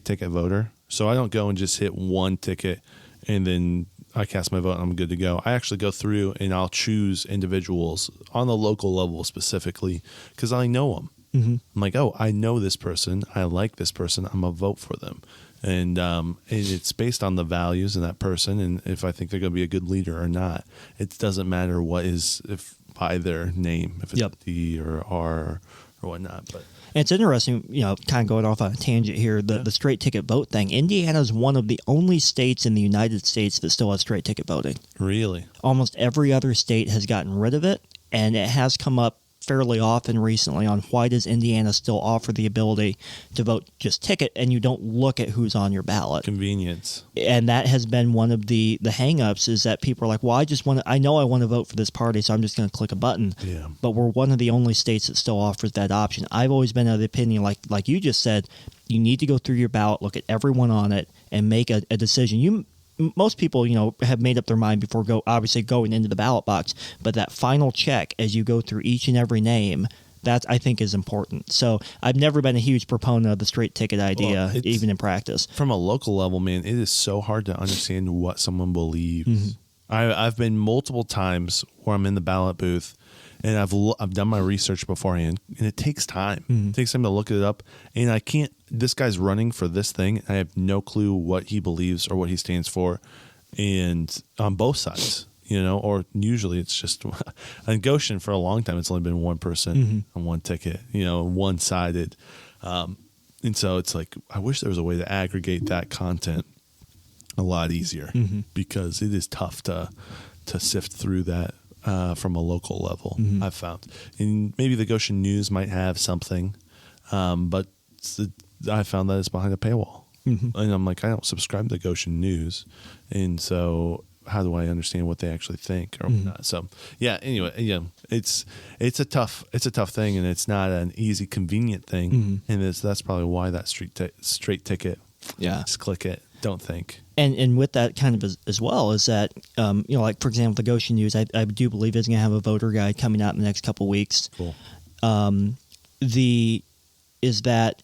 ticket voter, so I don't go and just hit one ticket and then I cast my vote and I'm good to go. I actually go through and I'll choose individuals on the local level specifically because I know them. I'm like, oh, I know this person. I like this person. I'm going to vote for them. And it's based on the values of that person and if I think they're going to be a good leader or not. It doesn't matter if by their name, if it's D or R or whatnot. But and it's interesting, kind of going off on a tangent here, the straight ticket vote thing. Indiana is one of the only states in the United States that still has straight ticket voting. Really? Almost every other state has gotten rid of it, and it has come up fairly often recently on why does Indiana still offer the ability to vote just ticket and you don't look at who's on your ballot. Convenience. And that has been one of the hang-ups is that people are like, well, I know I want to vote for this party, so I'm just going to click a button. Yeah. But we're one of the only states that still offers that option. I've always been of the opinion, like you just said, you need to go through your ballot, look at everyone on it, and make a decision. Most people, have made up their mind before obviously going into the ballot box, but that final check as you go through each and every name, that I think is important. So I've never been a huge proponent of the straight ticket idea, even in practice. From a local level, man, it is so hard to understand what someone believes. I've been multiple times where I'm in the ballot booth and I've done my research beforehand, and it takes time. It takes time to look it up, and I can't. This guy's running for this thing. I have no clue what he believes or what he stands for, and on both sides, or usually it's just on Goshen for a long time. It's only been one person on one ticket, one sided, and so it's like I wish there was a way to aggregate that content a lot easier because it is tough to sift through that. From a local level, I've found. And maybe the Goshen News might have something, but I found that it's behind a paywall. And I'm like, I don't subscribe to Goshen News. And so how do I understand what they actually think or whatnot? So, yeah, anyway, it's a tough thing, and it's not an easy, convenient thing. And that's probably why that straight ticket, just click it, don't think. And with that kind of as well is that, like, for example, the Goshen News, I do believe is going to have a voter guide coming out in the next couple of weeks. Cool. Is that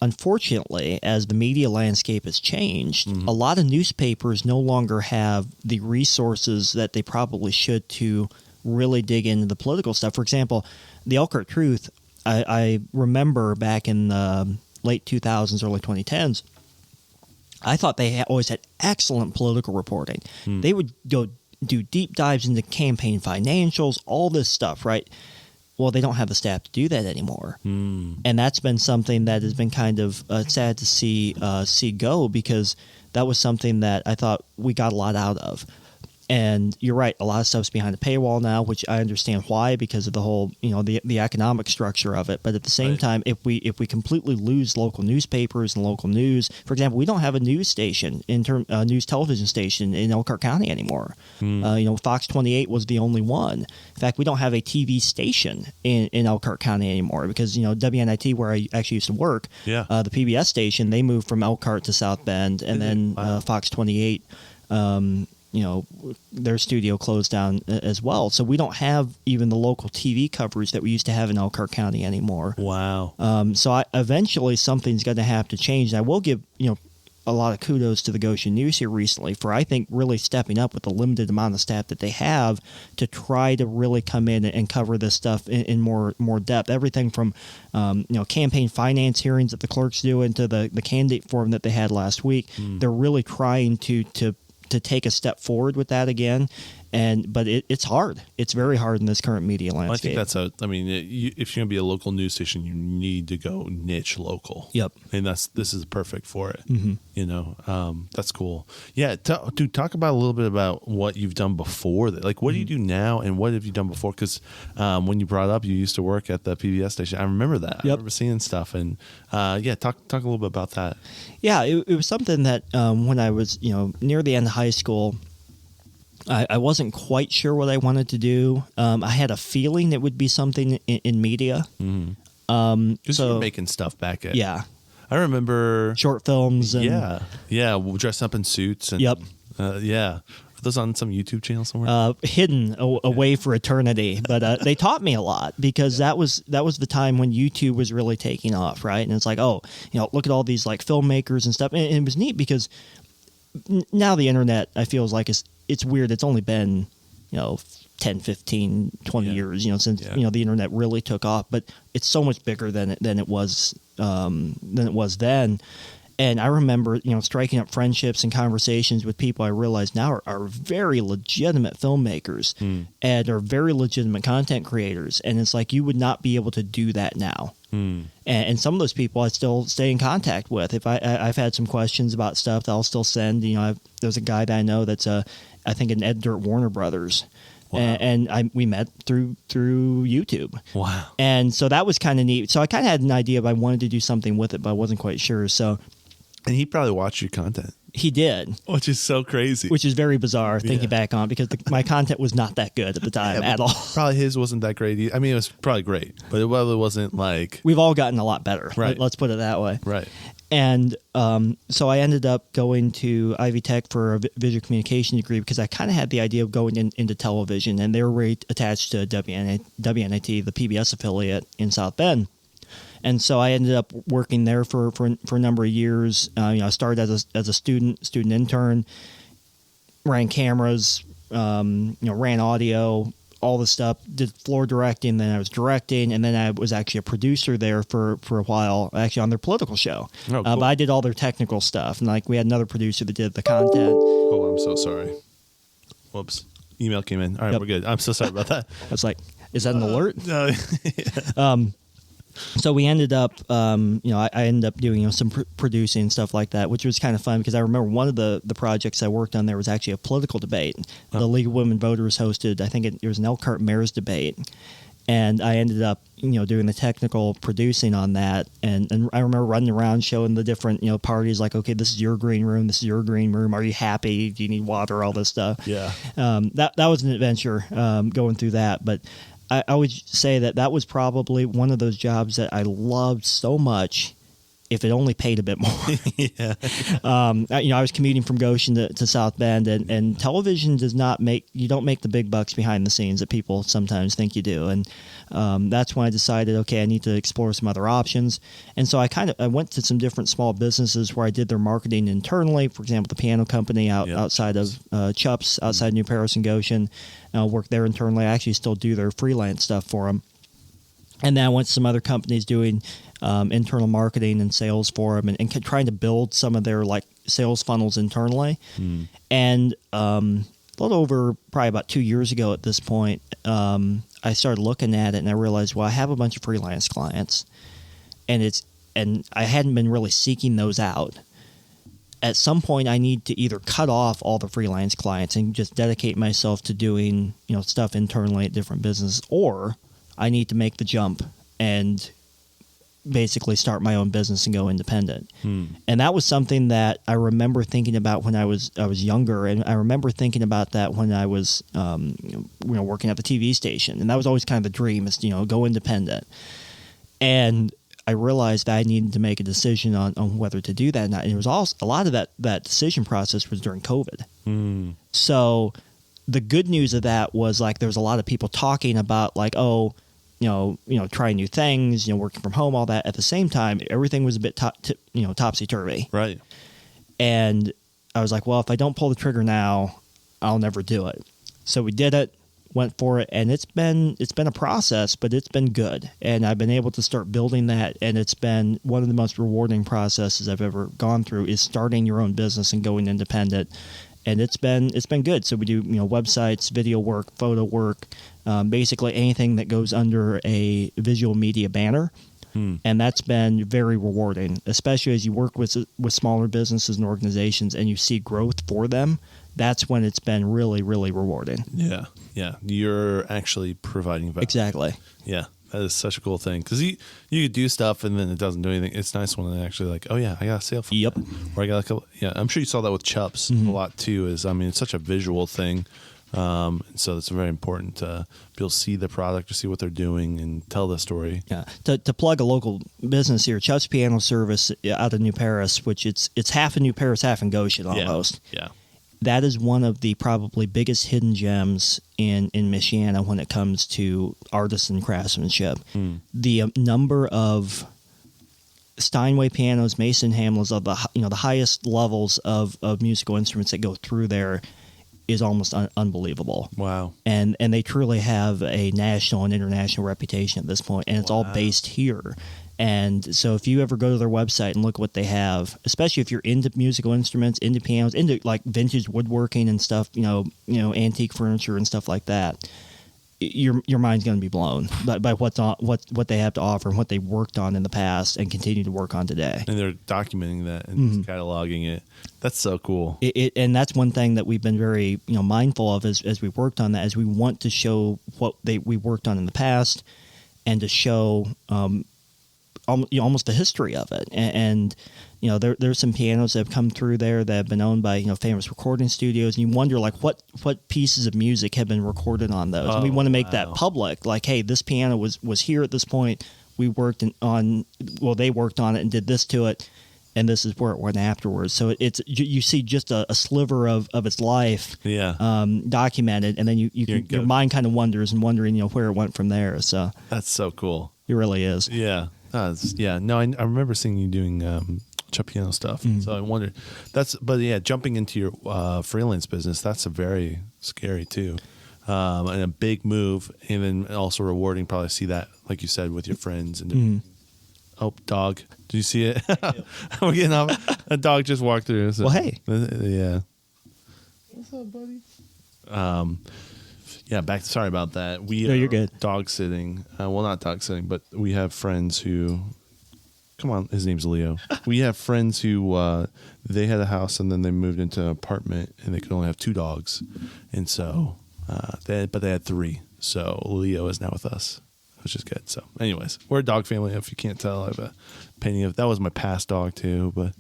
unfortunately, as the media landscape has changed, a lot of newspapers no longer have the resources that they probably should to really dig into the political stuff. For example, the Elkhart Truth, I remember back in the late 2000s, early 2010s, I thought they always had excellent political reporting. They would go do deep dives into campaign financials, all this stuff, right? Well, they don't have the staff to do that anymore. And that's been something that has been kind of sad to see go, because that was something that I thought we got a lot out of. And you're right, a lot of stuff's behind a paywall now, which I understand why, because of the whole, the economic structure of it. But at the same time, if we completely lose local newspapers and local news, for example, we don't have a news station, news television station in Elkhart County anymore. Fox 28 was the only one. In fact, we don't have a TV station in Elkhart County anymore, because WNIT, where I actually used to work, the PBS station, they moved from Elkhart to South Bend, and then Fox 28. Their studio closed down as well. So we don't have even the local TV coverage that we used to have in Elkhart County anymore. Wow. Eventually something's going to have to change. And I will give, a lot of kudos to the Goshen News here recently for, I think, really stepping up with the limited amount of staff that they have to try to really come in and cover this stuff in more depth. Everything from, campaign finance hearings that the clerks do into the candidate forum that they had last week. They're really trying to take a step forward with that again, but it's hard. It's very hard in this current media landscape. I think if you're gonna be a local news station, you need to go niche local. Yep, and this is perfect for it. That's cool. Yeah, talk about a little bit about what you've done before that. Like, what do you do now, and what have you done before? Because when you brought up you used to work at the PBS station, I remember that. Yep. I remember seeing stuff, and talk a little bit about that. Yeah, it was something that when I was near the end of high school, I wasn't quite sure what I wanted to do. I had a feeling it would be something in media. Because you were making stuff back at. Yeah. I remember short films. And, we'll dress up in suits. And, yep. Are those on some YouTube channel somewhere? Hidden away for eternity. But they taught me a lot, because that was the time when YouTube was really taking off, right? And it's like, look at all these like filmmakers and stuff. And it was neat because now the internet, I feel, is like it's weird. It's only been 10, 15, 20 years since the internet really took off, but it's so much bigger than it was then. And I remember striking up friendships and conversations with people I realize now are very legitimate filmmakers and are very legitimate content creators, and it's like you would not be able to do that now. And some of those people I still stay in contact with. If I've had some questions about stuff that I'll still send. There's a guy that I know that's I think an editor at Warner Brothers. Wow. And we met through YouTube. Wow. And so that was kind of neat. So I kind of had an idea if I wanted to do something with it, but I wasn't quite sure. So, and he probably watched your content. He did. Which is so crazy. Which is very bizarre thinking back on it, because my content was not that good at the time at all. Probably his wasn't that great either. I mean, it was probably great, but it probably wasn't like... We've all gotten a lot better. Right. Let's put it that way. Right. And so I ended up going to Ivy Tech for a visual communication degree, because I kind of had the idea of going into television, and they were really attached to WNIT, the PBS affiliate in South Bend. And so I ended up working there for a number of years. I started as a student intern, ran cameras, ran audio, all this stuff, did floor directing, then I was directing, and then I was actually a producer there for a while, actually on their political show. Oh, cool. But I did all their technical stuff, and we had another producer that did the content. Oh, I'm so sorry. Whoops. Email came in. All right, We're good. I'm so sorry about that. I was like, is that an alert? No. So we ended up, I ended up doing some producing and stuff like that, which was kind of fun, because I remember one of the projects I worked on there was actually a political debate. Oh. The League of Women Voters hosted, I think it was an Elkhart mayor's debate, and I ended up, doing the technical producing on that. And I remember running around showing the different, parties, like, okay, this is your green room, this is your green room. Are you happy? Do you need water? All this stuff. Yeah. That was an adventure going through that, but. I would say that was probably one of those jobs that I loved so much if it only paid a bit more. Yeah. I was commuting from Goshen to South Bend, and television you don't make the big bucks behind the scenes that people sometimes think you do. And that's when I decided, okay, I need to explore some other options. And so I went to some different small businesses where I did their marketing internally. For example, the piano company outside of Chups, outside New Paris and Goshen. Worked there internally. I actually still do their freelance stuff for them. And then I went to some other companies doing internal marketing and sales for them, and trying to build some of their like sales funnels internally. And a little over probably about 2 years ago at this point, I started looking at it and I realized, well, I have a bunch of freelance clients, and I hadn't been really seeking those out. At some point, I need to either cut off all the freelance clients and just dedicate myself to doing stuff internally at different businesses, or I need to make the jump and basically start my own business and go independent. And that was something that I remember thinking about when I was younger, and I remember thinking about that when I was working at the TV station, and that was always kind of the dream, is go independent. And I realized that I needed to make a decision on whether to do that or not. And it was also a lot of that decision process was during COVID. So the good news of that was like there was a lot of people talking about like, trying new things, working from home, all that. At the same time, everything was a bit topsy-turvy. Right. And I was like, well, if I don't pull the trigger now, I'll never do it. So we did it, went for it, and it's been a process, but it's been good. And I've been able to start building that, and it's been one of the most rewarding processes I've ever gone through, is starting your own business and going independent. And it's been good. So we do websites, video work, photo work, basically anything that goes under a visual media banner. And that's been very rewarding, especially as you work with smaller businesses and organizations and you see growth for them. That's when it's been really, really rewarding. Yeah. You're actually providing value. Exactly. Yeah. That is such a cool thing, because you could do stuff and then it doesn't do anything. It's nice when they actually like, oh yeah, I got a sale for Yep. that. Or I got I'm sure you saw that with Chups a lot too. It's such a visual thing, so it's very important to be able to see the product, to see what they're doing, and tell the story. Yeah. To plug a local business here, Chups Piano Service out of New Paris, which it's half in New Paris, half in Goshen almost. Yeah. That is one of the probably biggest hidden gems in Michiana when it comes to artisan craftsmanship. The number of Steinway pianos, Mason Hamlins, of the highest levels of musical instruments that go through there is almost unbelievable. Wow. And they truly have a national and international reputation at this point, and it's all based here. And so if you ever go to their website and look what they have, especially if you're into musical instruments, into pianos, into like vintage woodworking and stuff, antique furniture and stuff like that, your mind's going to be blown by what they have to offer and what they worked on in the past and continue to work on today. And they're documenting that and cataloging it. That's so cool. And that's one thing that we've been very mindful of as we worked on that, as we want to show what we worked on in the past, and to show almost the history of it. And there's some pianos that have come through there that have been owned by famous recording studios, and you wonder like what pieces of music have been recorded on those. And we want to make that public, like, hey, this piano was here at this point. We worked they worked on it and did this to it, and this is where it went afterwards. So you see just a sliver of its life documented, and then your mind kind of wondering where it went from there. So that's so cool. It really is. Yeah. No, I remember seeing you doing Chup piano stuff. So I wondered. Jumping into your freelance business, that's a very scary too, and a big move, and then also rewarding. Probably see that, like you said, with your friends and. Oh, dog! Did you see it? We're getting off. A dog just walked through. So, well, hey. Yeah. What's up, buddy? Sorry about that. You're good. Dog sitting. Well, not dog sitting, but we have friends who. Come on, his name's Leo. We have friends who they had a house and then they moved into an apartment and they could only have 2 dogs, and so they had 3. So Leo is now with us. which is good. So, anyways, we're a dog family. If you can't tell, I have a painting of that was my past dog too, but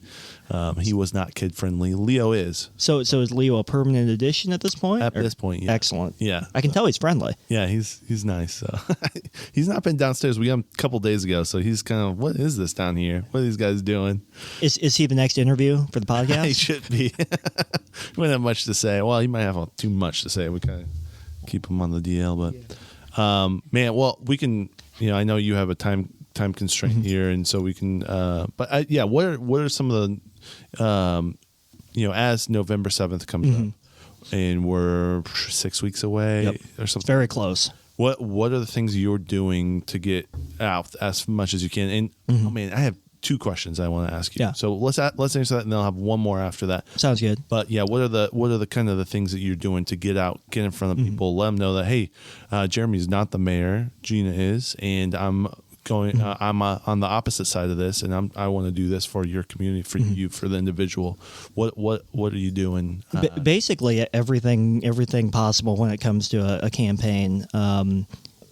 he was not kid friendly. Leo is. So is Leo a permanent addition at this point? At this point, yeah. Excellent. Yeah, I can tell he's friendly. Yeah, he's nice. So he's not been downstairs. We got him a couple days ago, so he's kind of, what is this down here? What are these guys doing? Is he the next interview for the podcast? He should be. We don't have much to say. Well, he might have too much to say. We kind of keep him on the DL, but man, well, we can. I know you have a time constraint here, and so we can. But yeah, what are some of the, as November 7th comes up, and we're 6 weeks away or something. It's very close. What are the things you're doing to get out as much as you can? And oh man, I have 2 questions I want to ask you. Yeah. So let's answer that, and then I'll have one more after that. Sounds good. But yeah, what are the kind of the things that you're doing to get out, get in front of people, let them know that hey, Jeremy's not the mayor, Gina is, and I'm going. I'm on the opposite side of this, and I want to do this for your community, for you, for the individual. What are you doing? Basically, everything possible when it comes to a campaign.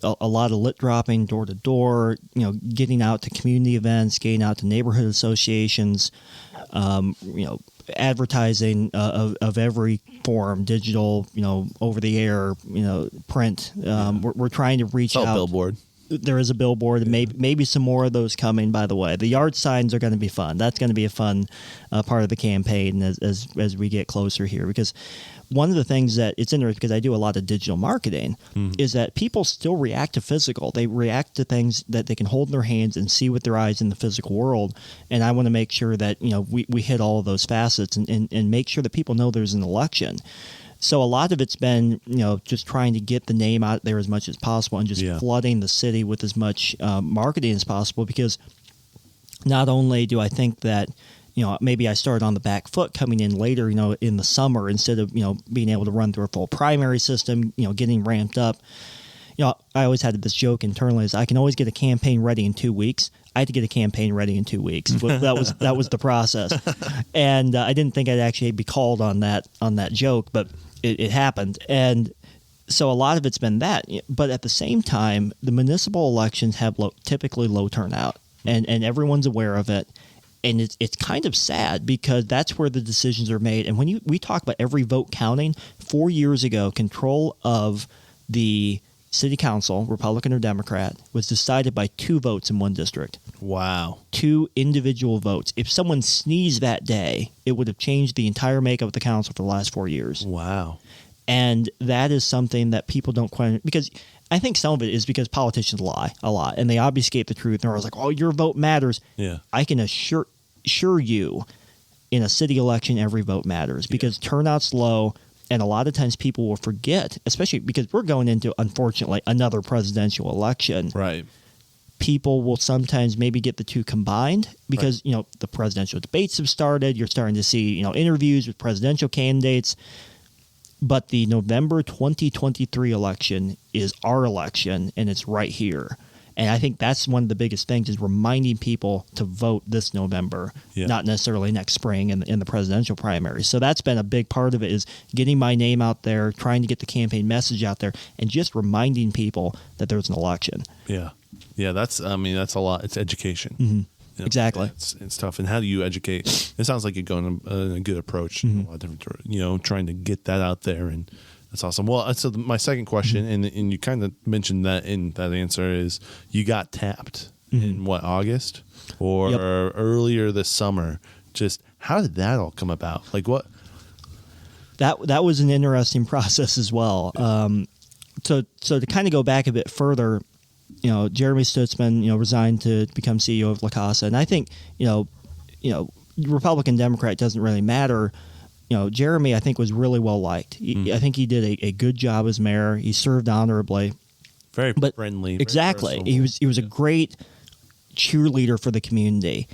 A lot of lit dropping door to door, getting out to community events, getting out to neighborhood associations, advertising of every form, digital, over the air, print. We're trying to reach out. Billboard. There is a billboard, and maybe some more of those coming. By the way, the yard signs are going to be fun. That's going to be a fun part of the campaign as we get closer here, because one of the things that it's interesting, because I do a lot of digital marketing, is that people still react to physical. They react to things that they can hold in their hands and see with their eyes in the physical world. And I want to make sure that we hit all of those facets and make sure that people know there's an election. So a lot of it's been, just trying to get the name out there as much as possible and just flooding the city with as much marketing as possible, because not only do I think that, maybe I started on the back foot coming in later, in the summer, instead of, being able to run through a full primary system, getting ramped up. I always had this joke internally is I can always get a campaign ready in 2 weeks. I had to get a campaign ready in 2 weeks. That was the process. And I didn't think I'd actually be called on that joke, but it happened. And so a lot of it's been that. But at the same time, the municipal elections have typically low turnout, and everyone's aware of it. And it's kind of sad, because that's where the decisions are made. And when we talk about every vote counting, 4 years ago, control of the city council, Republican or Democrat, was decided by 2 votes in one district. Wow. 2 individual votes. If someone sneezed that day, it would have changed the entire makeup of the council for the last 4 years. Wow. And that is something that people don't quite, because I think some of it is because politicians lie a lot, and they obfuscate the truth. And they're always like, "Oh, your vote matters." Yeah. I can assure you, in a city election, every vote matters, because turnout's low, and a lot of times people will forget, especially because we're going into, unfortunately, another presidential election. Right. People will sometimes maybe get the 2 combined, because the presidential debates have started. You're starting to see interviews with presidential candidates. But the November 2023 election is our election, and it's right here. And I think that's one of the biggest things, is reminding people to vote this November, not necessarily next spring in the presidential primary. So that's been a big part of it, is getting my name out there, trying to get the campaign message out there, and just reminding people that there's an election. Yeah. Yeah, that's a lot. It's education. Mm-hmm. Exactly. It's tough. And how do you educate? It sounds like you're going a good approach. A lot of different, trying to get that out there, and that's awesome. Well, so my second question, and you kind of mentioned that in that answer, is you got tapped in August or earlier this summer. Just how did that all come about? Like what? That was an interesting process as well. So to kind of go back a bit further, Jeremy Stutzman, resigned to become CEO of La Casa, and I think, Republican Democrat doesn't really matter. Jeremy, I think, was really well liked. I think he did a good job as mayor. He served honorably, very friendly. Exactly, very he was a great cheerleader for the community,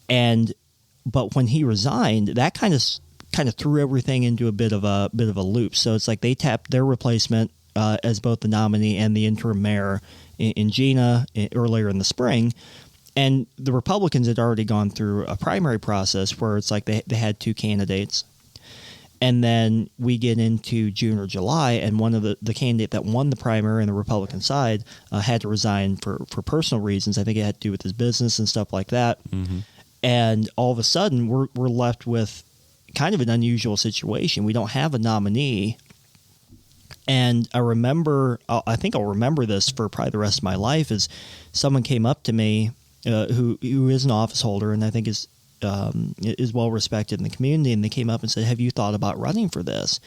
but when he resigned, that kind of threw everything into a bit of a loop. So it's like they tapped their replacement as both the nominee and the interim mayor in Gina earlier in the spring. And the Republicans had already gone through a primary process where it's like they had 2 candidates. And then we get into June or July, and one of the candidate that won the primary on the Republican side had to resign for personal reasons. I think it had to do with his business and stuff like that. Mm-hmm. And all of a sudden, we're left with kind of an unusual situation. We don't have a nominee. And I think I'll remember this for probably the rest of my life, is someone came up to me who is an office holder and I think is well respected in the community, and they came up and said, "Have you thought about running for this?"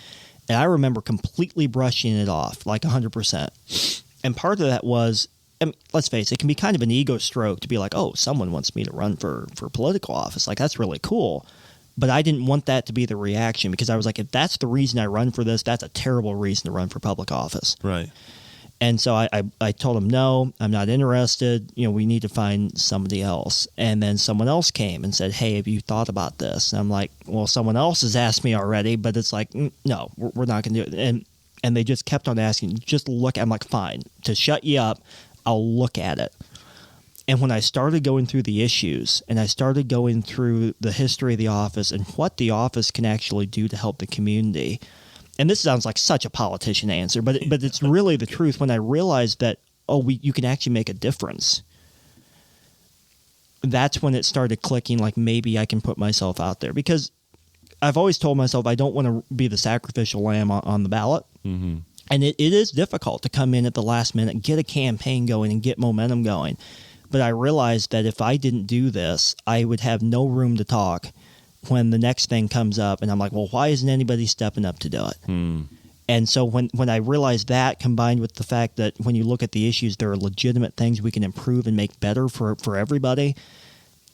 And I remember completely brushing it off, like 100%. And part of that was, let's face it, it can be kind of an ego stroke to be like, "Oh, someone wants me to run for political office. Like, that's really cool." But I didn't want that to be the reaction, because I was like, if that's the reason I run for this, that's a terrible reason to run for public office. Right. And so I told him, no, I'm not interested. We need to find somebody else. And then someone else came and said, "Hey, have you thought about this?" And I'm like, well, someone else has asked me already, but it's like, no, we're not going to do it. And they just kept on asking, just look. I'm like, fine, to shut you up, I'll look at it. And when I started going through the issues and I started going through the history of the office and what the office can actually do to help the community, and this sounds like such a politician answer, but it's really the truth. When I realized that, you can actually make a difference, that's when it started clicking, like maybe I can put myself out there. Because I've always told myself I don't want to be the sacrificial lamb on the ballot. Mm-hmm. And it is difficult to come in at the last minute, get a campaign going and get momentum going. But I realized that if I didn't do this, I would have no room to talk when the next thing comes up. And I'm like, well, why isn't anybody stepping up to do it? And so when I realized that, combined with the fact that when you look at the issues, there are legitimate things we can improve and make better for everybody,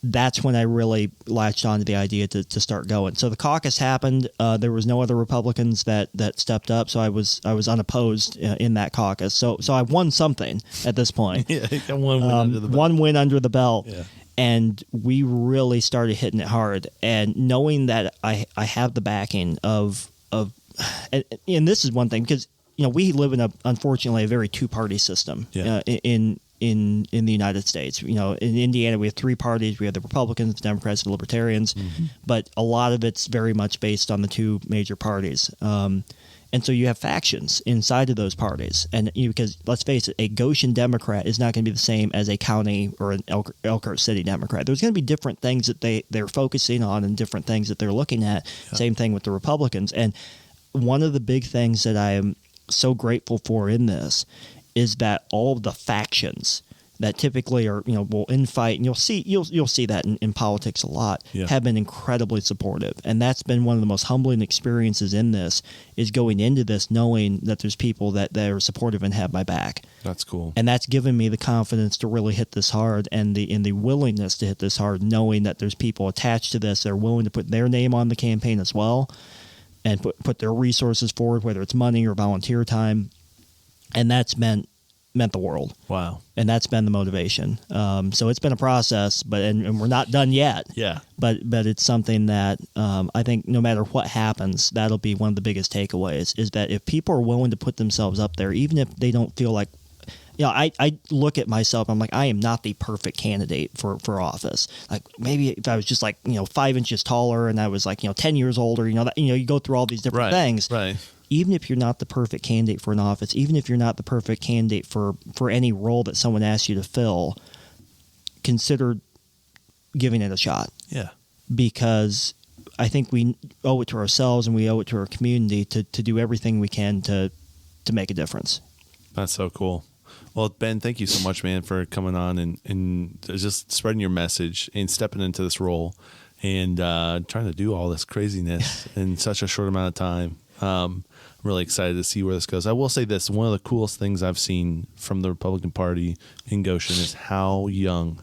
that's when I really latched on to the idea to start going. So the caucus happened. There was no other Republicans that stepped up, so I was unopposed in that caucus. So I won something at this point. Yeah, one win under the belt. One win under the belt. Yeah. And we really started hitting it hard. And knowing that I have the backing of and this is one thing, because we live in unfortunately a very two-party system. Yeah. In the United States. In Indiana, we have three parties. We have the Republicans, the Democrats, and the Libertarians, but a lot of it's very much based on the two major parties. And so you have factions inside of those parties. And because let's face it, a Goshen Democrat is not going to be the same as a county or an Elkhart City Democrat. There's going to be different things that they're focusing on and different things that they're looking at. Yeah. Same thing with the Republicans. And one of the big things that I am so grateful for in this is that all of the factions that typically are, will infight, and you'll see that in politics a lot, have been incredibly supportive. And that's been one of the most humbling experiences in this, is going into this knowing that there's people that are supportive and have my back. That's cool. And that's given me the confidence to really hit this hard, and the willingness to hit this hard, knowing that there's people attached to this that are willing to put their name on the campaign as well, and put their resources forward, whether it's money or volunteer time. And that's meant the world. Wow. And that's been the motivation. So it's been a process, and we're not done yet. Yeah. But it's something that I think no matter what happens, that'll be one of the biggest takeaways, is that if people are willing to put themselves up there, even if they don't feel like, I look at myself, I'm like, I am not the perfect candidate for office. Like, maybe if I was just 5 inches taller and I was 10 years older, you go through all these different things. Right. Even if you're not the perfect candidate for an office, even if you're not the perfect candidate for any role that someone asks you to fill, consider giving it a shot. Yeah. Because I think we owe it to ourselves and we owe it to our community to do everything we can to make a difference. That's so cool. Well, Ben, thank you so much, man, for coming on and just spreading your message and stepping into this role and trying to do all this craziness in such a short amount of time. I'm really excited to see where this goes. I will say this: one of the coolest things I've seen from the Republican Party in Goshen is how young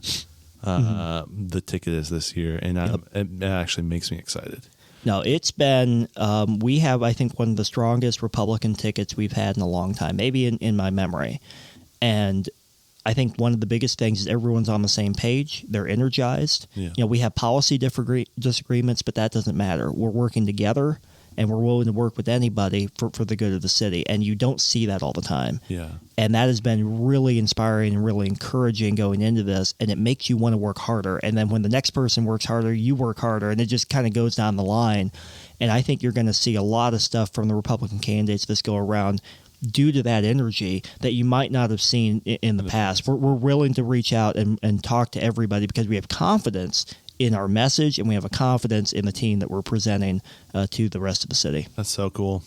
the ticket is this year, and it actually makes me excited. No, it's been we have, I think, one of the strongest Republican tickets we've had in a long time, maybe in my memory. And I think one of the biggest things is everyone's on the same page. They're energized. Yeah. We have policy disagreements, but that doesn't matter. We're working together. and we're willing to work with anybody for the good of the city. And you don't see that all the time. Yeah. And that has been really inspiring and really encouraging going into this. And it makes you want to work harder. And then when the next person works harder, you work harder. And it just kind of goes down the line. And I think you're going to see a lot of stuff from the Republican candidates this go around due to that energy that you might not have seen in the past. We're willing to reach out and talk to everybody because we have confidence in our message, and we have a confidence in the team that we're presenting to the rest of the city. That's so cool.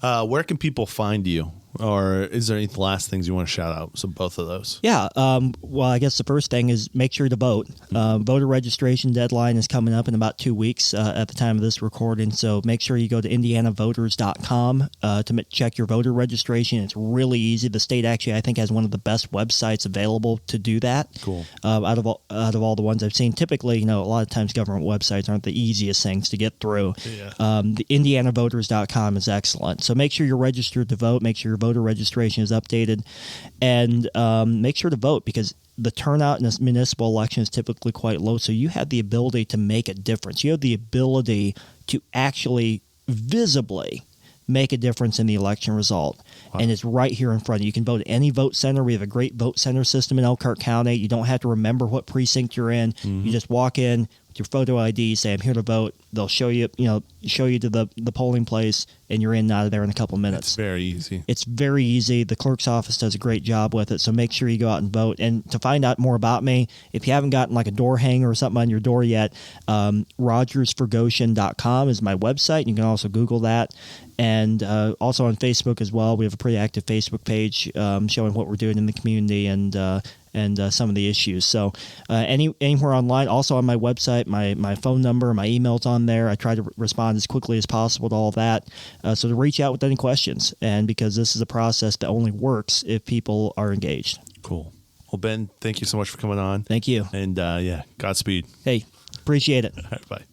Where can people find you? Or is there any last things you want to shout out? So both of those. Yeah. Well, I guess the first thing is make sure to vote. Voter registration deadline is coming up in about 2 weeks at the time of this recording. So make sure you go to indianavoters.com to check your voter registration. It's really easy. The state actually, I think, has one of the best websites available to do that. Cool. Out of all the ones I've seen, typically, a lot of times government websites aren't the easiest things to get through. Yeah. The indianavoters.com is excellent. So make sure you're registered to vote. Make sure your voter registration is updated, and make sure to vote because the turnout in a municipal election is typically quite low. So you have the ability to make a difference. You have the ability to actually visibly make a difference in the election result. Wow. And it's right here in front of you. You can vote at any vote center. We have a great vote center system in Elkhart County. You don't have to remember what precinct you're in. Mm-hmm. You just walk in with your photo ID, say, I'm here to vote. They'll show you to the polling place, and you're in and out of there in a couple minutes. It's very easy. It's very easy. The clerk's office does a great job with it, so make sure you go out and vote. And to find out more about me, if you haven't gotten like a door hanger or something on your door yet, rogersforgoshen.com is my website. You can also Google that. And also on Facebook as well. We have a pretty active Facebook page showing what we're doing in the community and some of the issues. So anywhere online, also on my website, my phone number, my email's on there. I try to respond as quickly as possible to all of that. So to reach out with any questions, and because this is a process that only works if people are engaged. Cool. Well, Ben, thank you so much for coming on. Thank you. And Godspeed. Hey, appreciate it. All right, bye.